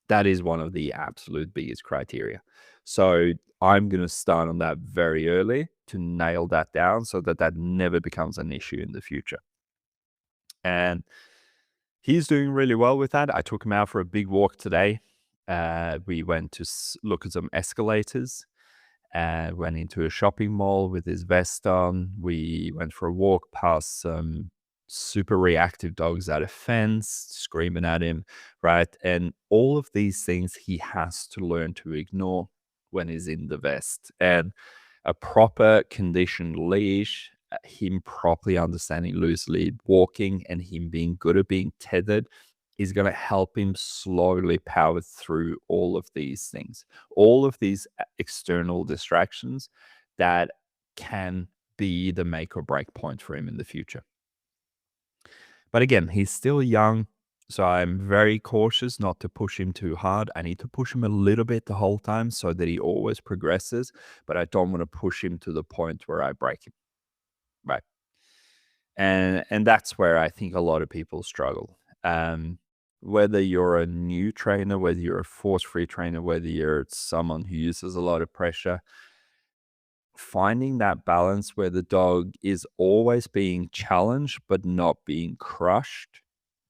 That is one of the absolute biggest criteria. So I'm going to start on that very early to nail that down so that that never becomes an issue in the future. And he's doing really well with that. I took him out for a big walk today. We went to look at some escalators. Went into a shopping mall with his vest on. We went for a walk past some super reactive dogs at a fence, screaming at him, right? And all of these things he has to learn to ignore when he's in the vest. And a proper conditioned leash, him properly understanding loose lead walking, and him being good at being tethered is going to help him slowly power through all of these things, all of these external distractions that can be the make or break point for him in the future. But again, he's still young, so I'm very cautious not to push him too hard. I need to push him a little bit the whole time so that he always progresses, but I don't want to push him to the point where I break him. Right. And that's where I think a lot of people struggle. Whether you're a new trainer, whether you're a force-free trainer, whether you're someone who uses a lot of pressure, finding that balance where the dog is always being challenged but not being crushed,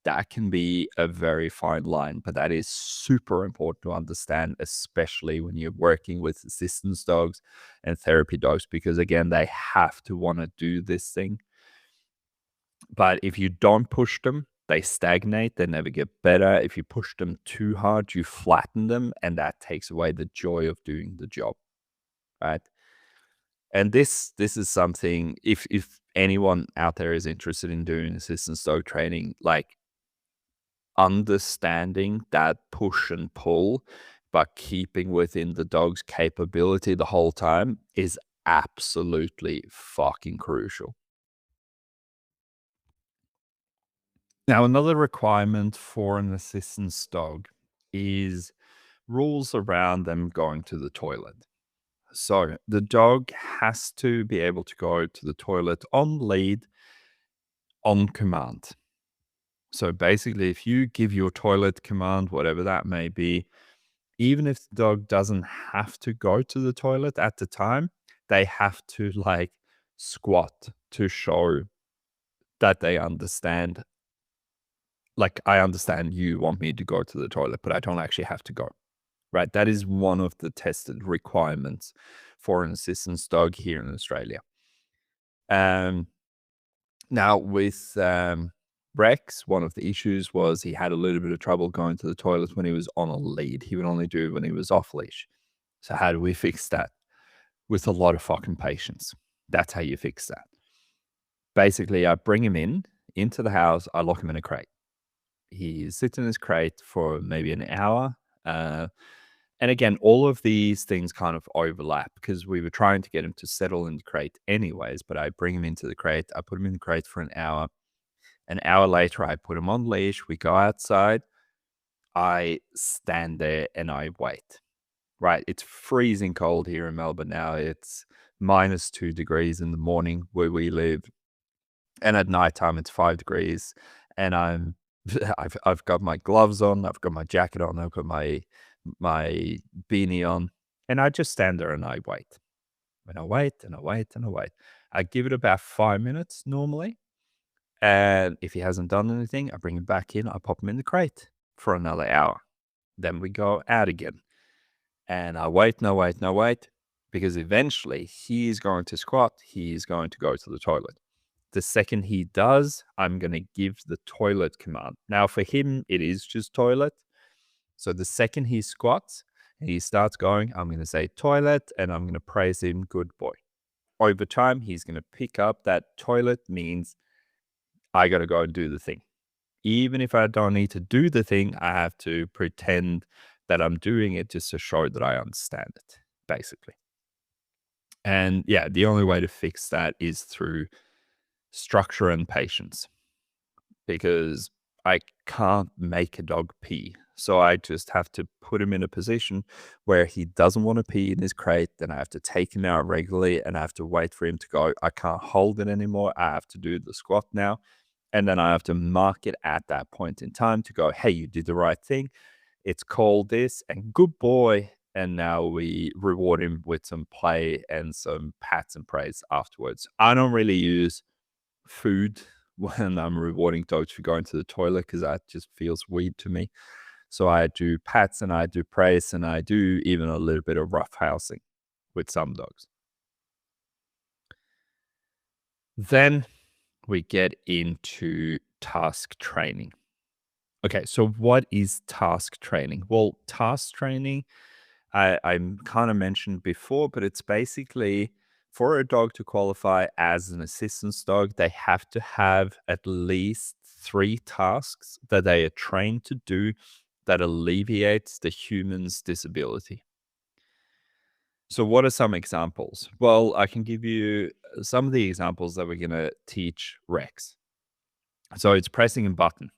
that can be a very fine line. But that is super important to understand, especially when you're working with assistance dogs and therapy dogs, because again, they have to want to do this thing. But if you don't push them, they stagnate, they never get better. If you push them too hard, you flatten them, and that takes away the joy of doing the job, right? And this is something, if anyone out there is interested in doing assistance dog training, like understanding that push and pull, but keeping within the dog's capability the whole time is absolutely fucking crucial. Now, another requirement for an assistance dog is rules around them going to the toilet. So the dog has to be able to go to the toilet on lead, on command. So basically, if you give your toilet command, whatever that may be, even if the dog doesn't have to go to the toilet at the time, they have to like squat to show that they understand. Like, I understand you want me to go to the toilet, but I don't actually have to go. Right? That is one of the tested requirements for an assistance dog here in Australia. Um, Now, with Rex, one of the issues was he had a little bit of trouble going to the toilet when he was on a lead. He would only do it when he was off leash. So, how do we fix that? With a lot of fucking patience. That's how you fix that. Basically, I bring him into the house, I lock him in a crate. He sits in his crate for maybe an hour. And again, all of these things kind of overlap because we were trying to get him to settle in the crate anyways. But I bring him into the crate, I put him in the crate for an hour. An hour later, I put him on leash. We go outside. I stand there and I wait. Right. It's freezing cold here in Melbourne now. It's -2 degrees in the morning where we live. And at nighttime, it's 5 degrees. And I've got my gloves on, I've got my jacket on, I've got my beanie on, and I just stand there and I wait. And I wait and I wait and I wait. I give it about 5 minutes normally. And if he hasn't done anything, I bring him back in, I pop him in the crate for another hour. Then we go out again. And I wait and I wait and I wait because eventually he's going to squat, he's going to go to the toilet. The second he does, I'm going to give the toilet command. Now, for him, it is just toilet. So the second he squats and he starts going, I'm going to say toilet and I'm going to praise him, good boy. Over time, he's going to pick up that toilet means I got to go and do the thing. Even if I don't need to do the thing, I have to pretend that I'm doing it just to show that I understand it, basically. And yeah, the only way to fix that is through structure and patience because I can't make a dog pee. So I just have to put him in a position where he doesn't want to pee in his crate. Then I have to take him out regularly and I have to wait for him to go. I can't hold it anymore. I have to do the squat now. And then I have to mark it at that point in time to go, hey, you did the right thing. It's called this and good boy. And now we reward him with some play and some pats and praise afterwards. I don't really use food when I'm rewarding dogs for going to the toilet because that just feels weird to me. So I do pats and I do praise and I do even a little bit of rough housing with some dogs. Then we get into task training. Okay, so what is task training? Well, task training, I kind of mentioned before, but it's basically for a dog to qualify as an assistance dog, they have to have at least 3 tasks that they are trained to do that alleviates the human's disability. So, what are some examples? Well, I can give you some of the examples that we're going to teach Rex. So, it's pressing a button.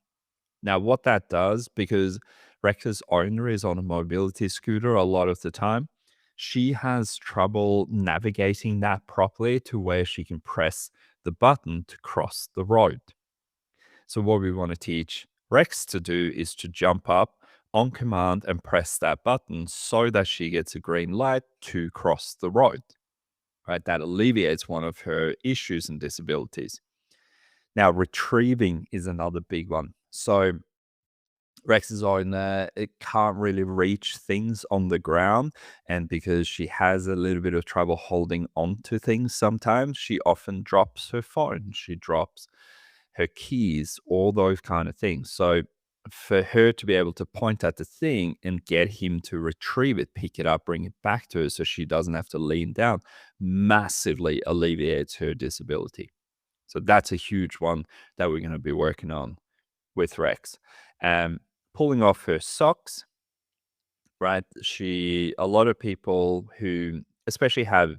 Now, what that does, because Rex's owner is on a mobility scooter a lot of the time, she has trouble navigating that properly to where she can press the button to cross the road. So, what we want to teach Rex to do is to jump up on command and press that button so that she gets a green light to cross the road. Right? That alleviates one of her issues and disabilities. Now, retrieving is another big one. So, Rex is on there. It can't really reach things on the ground. And because she has a little bit of trouble holding on to things sometimes, she often drops her phone. She drops her keys, all those kind of things. So for her to be able to point at the thing and get him to retrieve it, pick it up, bring it back to her so she doesn't have to lean down, massively alleviates her disability. So that's a huge one that we're going to be working on with Rex. Um, Pulling off her socks, right? A lot of people who especially have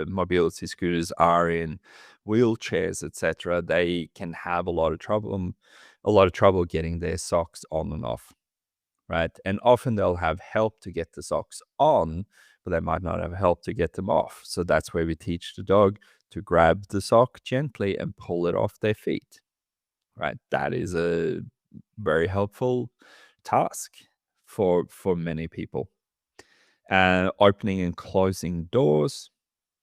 mobility scooters are in wheelchairs, etc. They can have a lot of trouble getting their socks on and off, right? And often they'll have help to get the socks on, but they might not have help to get them off. So that's where we teach the dog to grab the sock gently and pull it off their feet, right? That is a very helpful task for many people. Opening and closing doors,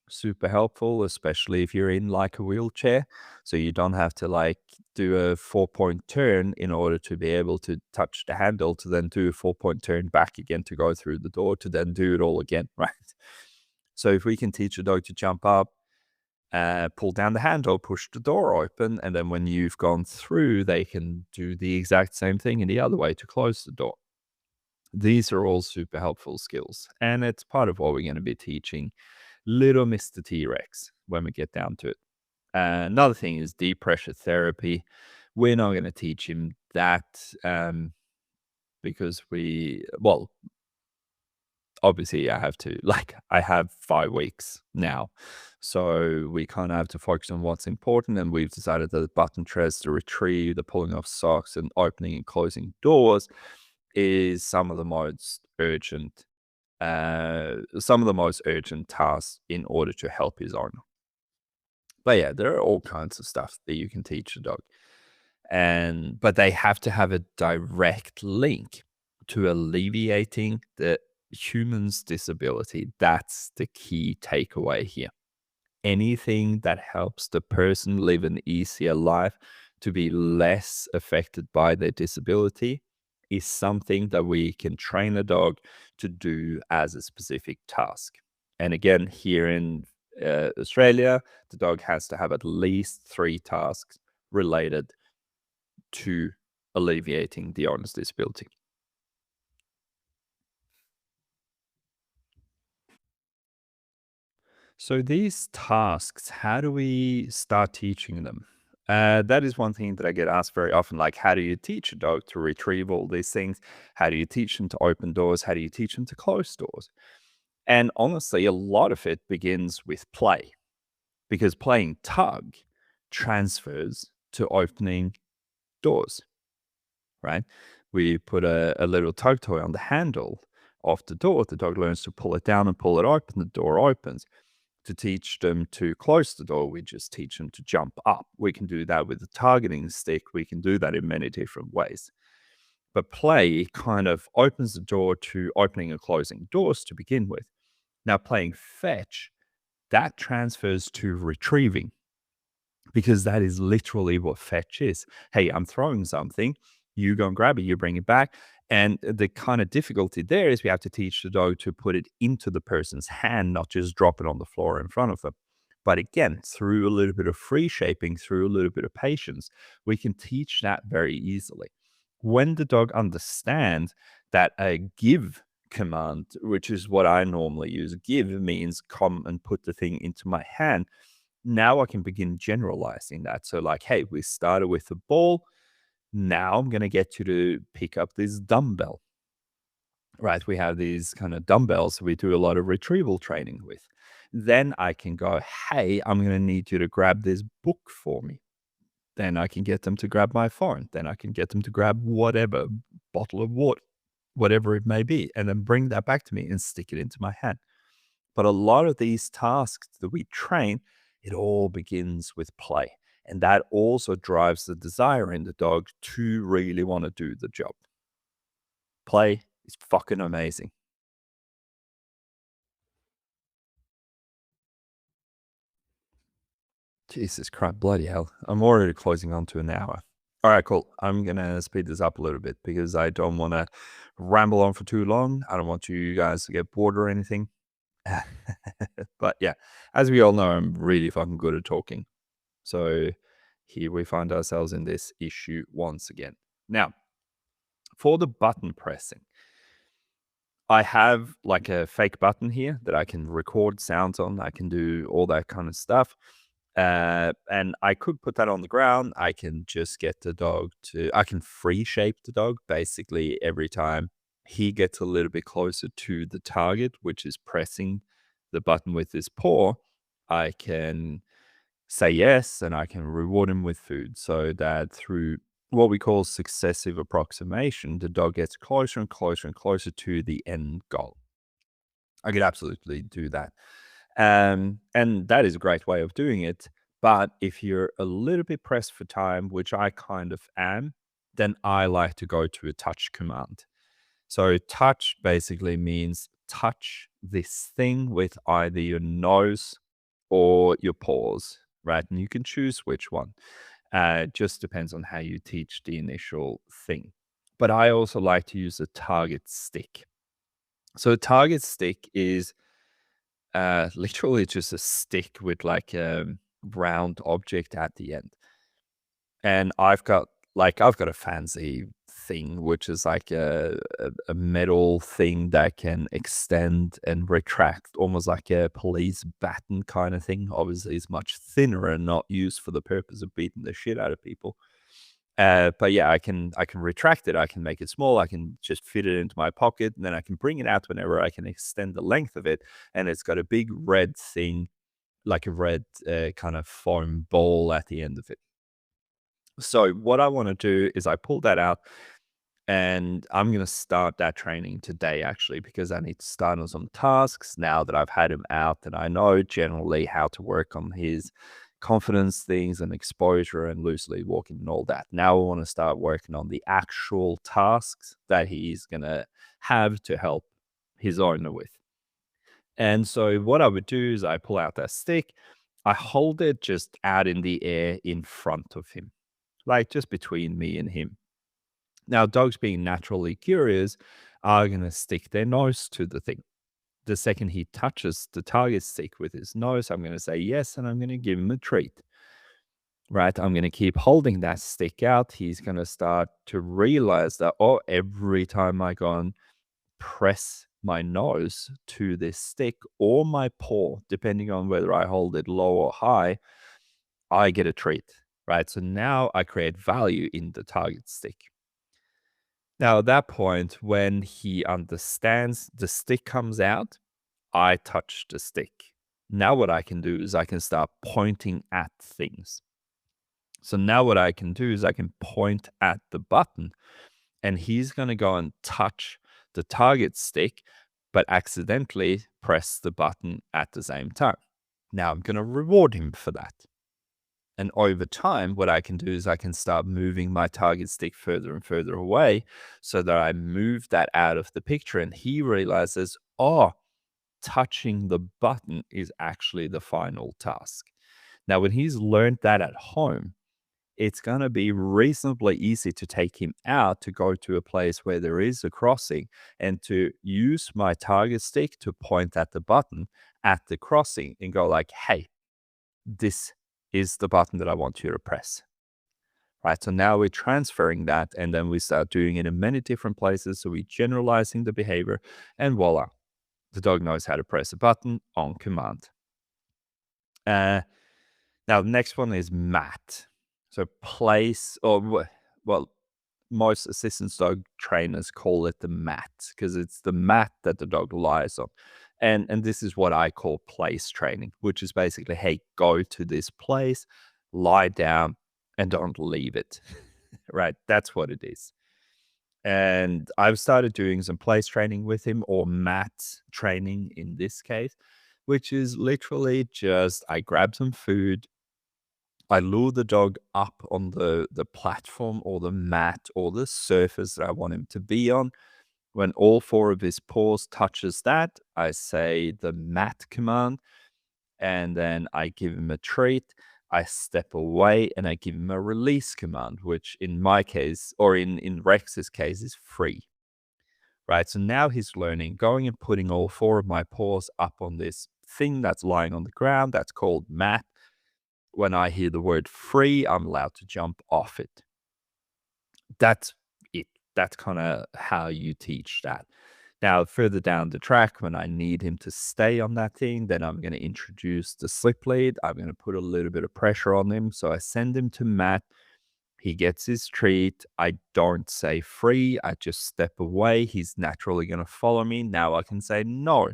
super helpful, especially if you're in like a wheelchair. So you don't have to like do a 4-point turn in order to be able to touch the handle to then do a 4-point turn back again to go through the door to then do it all again, right? So if we can teach a dog to jump up, pull down the handle, push the door open, and then when you've gone through, they can do the exact same thing in the other way to close the door. These are all super helpful skills, and it's part of what we're going to be teaching little Mr. T-Rex when we get down to it. Another thing is deep pressure therapy. We're not going to teach him that because obviously I have 5 weeks now. So we kind of have to focus on what's important. And we've decided that the button press, the retrieve, the pulling off socks, and opening and closing doors is some of the most urgent tasks in order to help his owner. But yeah, there are all kinds of stuff that you can teach a dog. But they have to have a direct link to alleviating the human's disability. That's the key takeaway here. Anything that helps the person live an easier life to be less affected by their disability is something that we can train a dog to do as a specific task. And again, here in Australia, the dog has to have at least 3 tasks related to alleviating the owner's disability. So these tasks, how do we start teaching them? That is one thing that I get asked very often, like, how do you teach a dog to retrieve all these things? How do you teach them to open doors? How do you teach them to close doors? And honestly, a lot of it begins with play because playing tug transfers to opening doors, right? We put a little tug toy on the handle of the door. The dog learns to pull it down and pull it open. The door opens. To teach them to close the door, we just teach them to jump up. We can do that with a targeting stick. We can do that in many different ways. But play kind of opens the door to opening and closing doors to begin with. Now, playing fetch, that transfers to retrieving. because that is literally what fetch is. Hey, I'm throwing something, you go and grab it, you bring it back. And the kind of difficulty there is we have to teach the dog to put it into the person's hand, not just drop it on the floor in front of them. But again, through a little bit of free shaping, through a little bit of patience, we can teach that very easily. When the dog understands that a give command, which is what I normally use, give means come and put the thing into my hand. Now I can begin generalizing that. So, like, hey, we started with a ball. Now I'm going to get you to pick up this dumbbell, right? We have these kind of dumbbells we do a lot of retrieval training with. Then I can go, hey, I'm going to need you to grab this book for me. Then I can get them to grab my phone. Then I can get them to grab whatever, bottle of water, whatever it may be, and then bring that back to me and stick it into my hand. But a lot of these tasks that we train, it all begins with play. And that also drives the desire in the dog to really want to do the job. Play is fucking amazing. Jesus Christ, bloody hell. I'm already closing on to an hour. All right, cool. I'm going to speed this up a little bit because I don't want to ramble on for too long. I don't want you guys to get bored or anything. But yeah, as we all know, I'm really fucking good at talking. So here we find ourselves in this issue once again. Now, for the button pressing, I have like a fake button here that I can record sounds on. I can do all that kind of stuff. And I could put that on the ground. I can just get the dog to, I can free shape the dog basically every time he gets a little bit closer to the target, which is pressing the button with his paw. I can say yes and I can reward him with food so that through what we call successive approximation, the dog gets closer and closer and closer to the end goal. I could absolutely do that. And that is a great way of doing it. But if you're a little bit pressed for time, which I kind of am, then I like to go to a touch command. So touch basically means touch this thing with either your nose or your paws, right? And you can choose which one. It just depends on how you teach the initial thing. But I also like to use a target stick. So a target stick is literally just a stick with like a round object at the end. And I've got a fancy thing, which is like a metal thing that can extend and retract, almost like a police baton kind of thing. Obviously, it's much thinner and not used for the purpose of beating the shit out of people. But yeah, I can retract it. I can make it small. I can just fit it into my pocket, and then I can bring it out whenever I can extend the length of it. And it's got a big red thing, like a red kind of foam ball at the end of it. So what I want to do is I pull that out and I'm going to start that training today actually because I need to start on some tasks now that I've had him out and I know generally how to work on his confidence things and exposure and loosely walking and all that. Now I want to start working on the actual tasks that he's going to have to help his owner with. And so what I would do is I pull out that stick, I hold it just out in the air in front of him, like just between me and him. Now, dogs being naturally curious are going to stick their nose to the thing. The second he touches the target stick with his nose, I'm going to say yes, and I'm going to give him a treat. Right? I'm going to keep holding that stick out. He's going to start to realize that, oh, every time I go and press my nose to this stick or my paw, depending on whether I hold it low or high, I get a treat. Right? So now I create value in the target stick. Now, at that point, when he understands the stick comes out, I touch the stick. Now, what I can do is I can start pointing at things. So now, what I can do is I can point at the button, and he's going to go and touch the target stick, but accidentally press the button at the same time. Now, I'm going to reward him for that. And over time, what I can do is I can start moving my target stick further and further away so that I move that out of the picture. And he realizes, oh, touching the button is actually the final task. Now, when he's learned that at home, it's going to be reasonably easy to take him out to go to a place where there is a crossing and to use my target stick to point at the button at the crossing and go like, hey, this is the button that I want you to press. Right. So now we're transferring that and then we start doing it in many different places. So we're generalizing the behavior and voila, the dog knows how to press a button on command. Uh, Now, the next one is mat. So place, well, most assistance dog trainers call it the mat because it's the mat that the dog lies on. And this is what I call place training, which is basically, hey, go to this place, lie down, and don't leave it. Right? That's what it is. And I've started doing some place training with him, or mat training in this case, which is literally just I grab some food, I lure the dog up on the platform or the mat or the surface that I want him to be on. When all four of his paws touches that, I say the mat command, and then I give him a treat. I step away and I give him a release command, which in my case, or in Rex's case, is free. Right. So now he's learning, going and putting all four of my paws up on this thing that's lying on the ground. That's called mat. When I hear the word free, I'm allowed to jump off it. That's it. That's kind of how you teach that. Now, further down the track, when I need him to stay on that thing, then I'm going to introduce the slip lead. I'm going to put a little bit of pressure on him. So I send him to mat. He gets his treat. I don't say free. I just step away. He's naturally going to follow me. Now I can say no.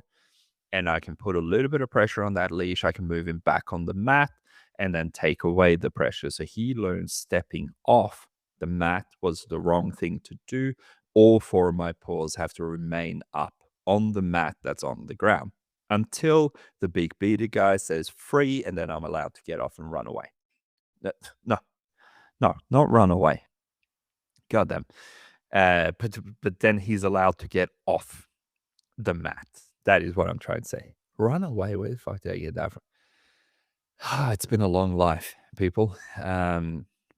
And I can put a little bit of pressure on that leash. I can move him back on the mat and then take away the pressure. So he learns stepping off the mat was the wrong thing to do. All four of my paws have to remain up on the mat that's on the ground until the big beater guy says free, and then I'm allowed to get off and run away. No, no, not run away. Goddamn. But then he's allowed to get off the mat. That is what I'm trying to say. Run away. Where the fuck did I get that from? It's been a long life, people.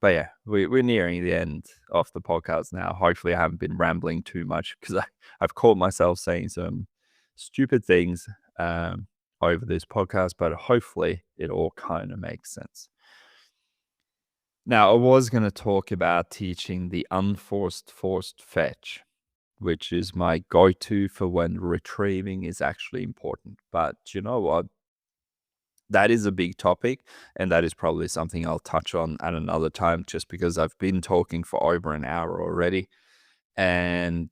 But yeah, we're nearing the end of the podcast now. Hopefully, I haven't been rambling too much because I've caught myself saying some stupid things over this podcast, but hopefully, it all kind of makes sense. Now, I was going to talk about teaching the unforced forced fetch, which is my go to for when retrieving is actually important. But you know what? That is a big topic, and that is probably something I'll touch on at another time just because I've been talking for over an hour already. And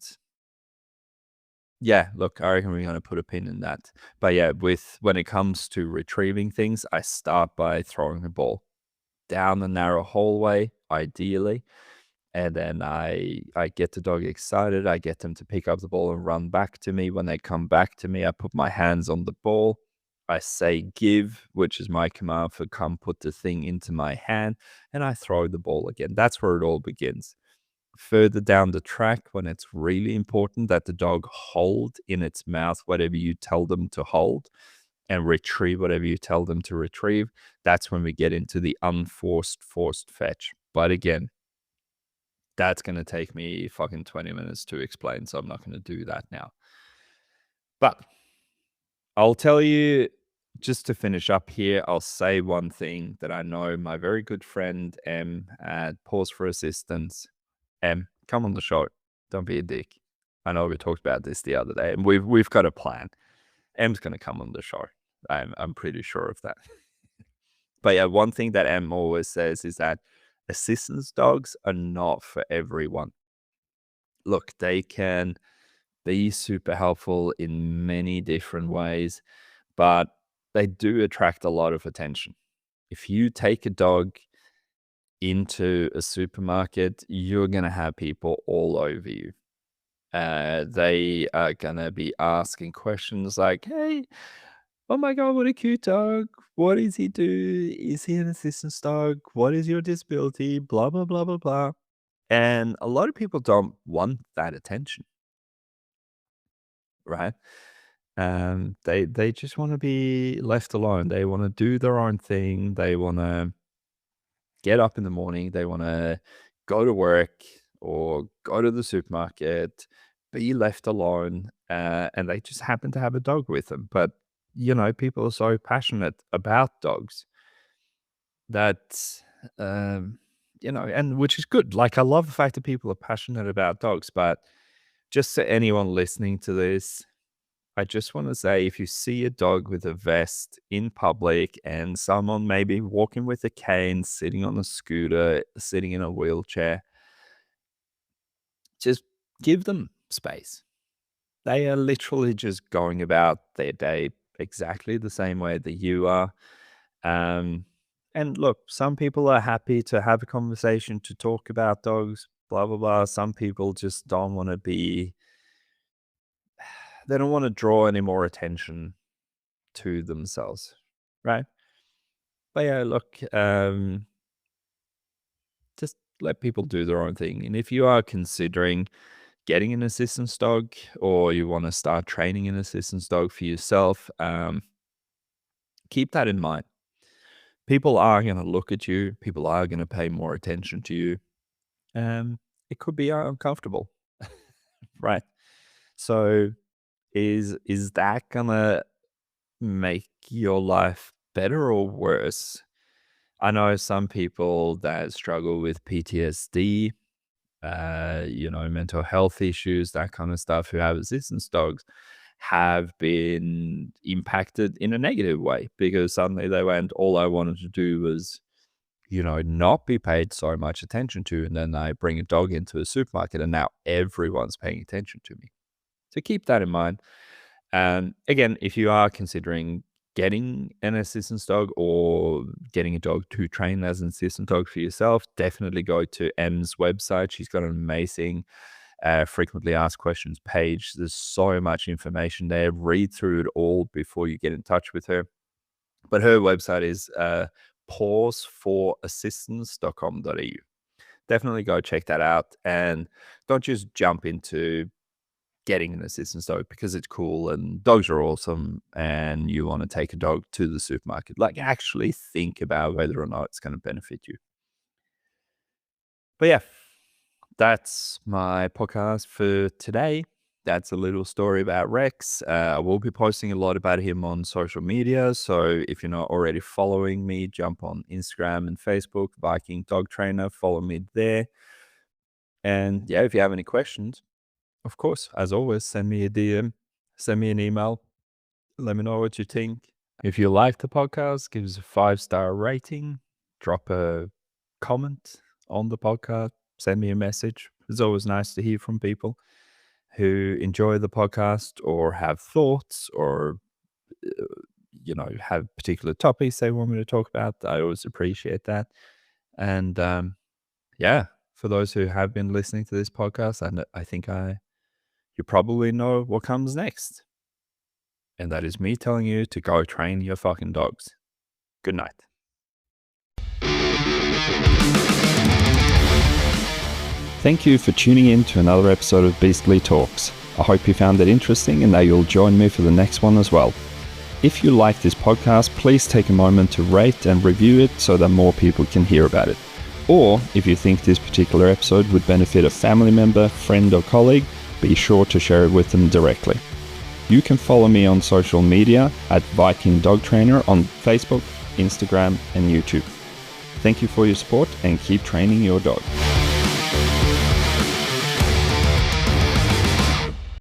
yeah, look, I reckon we're going to put a pin in that. But yeah, when it comes to retrieving things, I start by throwing the ball down the narrow hallway, ideally. And then I get the dog excited. I get them to pick up the ball and run back to me. When they come back to me, I put my hands on the ball. I say give, which is my command for come put the thing into my hand, and I throw the ball again. That's where it all begins. Further down the track, when it's really important that the dog hold in its mouth whatever you tell them to hold and retrieve whatever you tell them to retrieve, that's when we get into the unforced forced fetch. But again, that's going to take me fucking 20 minutes to explain, so I'm not going to do that now. But I'll tell you, just to finish up here, I'll say one thing that I know my very good friend M at Pause for Assistance. M, come on the show. Don't be a dick. I know we talked about this the other day, and we've got a plan. M's going to come on the show. I'm pretty sure of that. But yeah, one thing that M always says is that assistance dogs are not for everyone. Look, they can be super helpful in many different ways, but they do attract a lot of attention. If you take a dog into a supermarket, you're going to have people all over you. They are going to be asking questions like, hey, oh my God, what a cute dog. What does he do? Is he an assistance dog? What is your disability? Blah, blah, blah, blah, blah. And a lot of people don't want that attention, right? They just want to be left alone. They want to do their own thing. They want to get up in the morning. They want to go to work or go to the supermarket, be left alone, and they just happen to have a dog with them. But people are so passionate about dogs that and which is good. Like, I love the fact that people are passionate about dogs, but just to anyone listening to this, I just want to say, if you see a dog with a vest in public and someone maybe walking with a cane, sitting on a scooter, sitting in a wheelchair, just give them space. They are literally just going about their day exactly the same way that you are. And look, some people are happy to have a conversation, to talk about dogs, blah, blah, blah. Some people just don't want to they don't want to draw any more attention to themselves, right? But yeah, look, just let people do their own thing. And if you are considering getting an assistance dog, or you want to start training an assistance dog for yourself, keep that in mind. People are going to look at you. People are going to pay more attention to you. It could be uncomfortable, right? So is that gonna make your life better or worse? I know some people that struggle with PTSD, mental health issues, that kind of stuff, who have assistance dogs, have been impacted in a negative way, because suddenly they went, all I wanted to do was, not be paid so much attention to. And then I bring a dog into a supermarket and now everyone's paying attention to me. So keep that in mind. Again, if you are considering getting an assistance dog or getting a dog to train as an assistance dog for yourself, definitely go to Em's website. She's got an amazing frequently asked questions page. There's so much information there. Read through it all before you get in touch with her. But her website is pausefораssistance.com.au. Definitely go check that out, and don't just jump into getting an assistance dog because it's cool and dogs are awesome and you want to take a dog to the supermarket. Like, actually think about whether or not it's going to benefit you. But yeah, that's my podcast for today. That's a little story about Rex. I will be posting a lot about him on social media. So if you're not already following me, jump on Instagram and Facebook, Viking Dog Trainer, follow me there. And yeah, if you have any questions, of course, as always, send me a DM, send me an email. Let me know what you think. If you like the podcast, give us a 5-star rating, drop a comment on the podcast, send me a message. It's always nice to hear from people who enjoy the podcast or have thoughts or, have particular topics they want me to talk about. I always appreciate that. And for those who have been listening to this podcast, I think you probably know what comes next. And that is me telling you to go train your fucking dogs. Good night. Thank you for tuning in to another episode of Beastly Talks. I hope you found it interesting and that you'll join me for the next one as well. If you like this podcast, please take a moment to rate and review it so that more people can hear about it. Or if you think this particular episode would benefit a family member, friend or colleague, be sure to share it with them directly. You can follow me on social media at Viking Dog Trainer on Facebook, Instagram and YouTube. Thank you for your support and keep training your dog.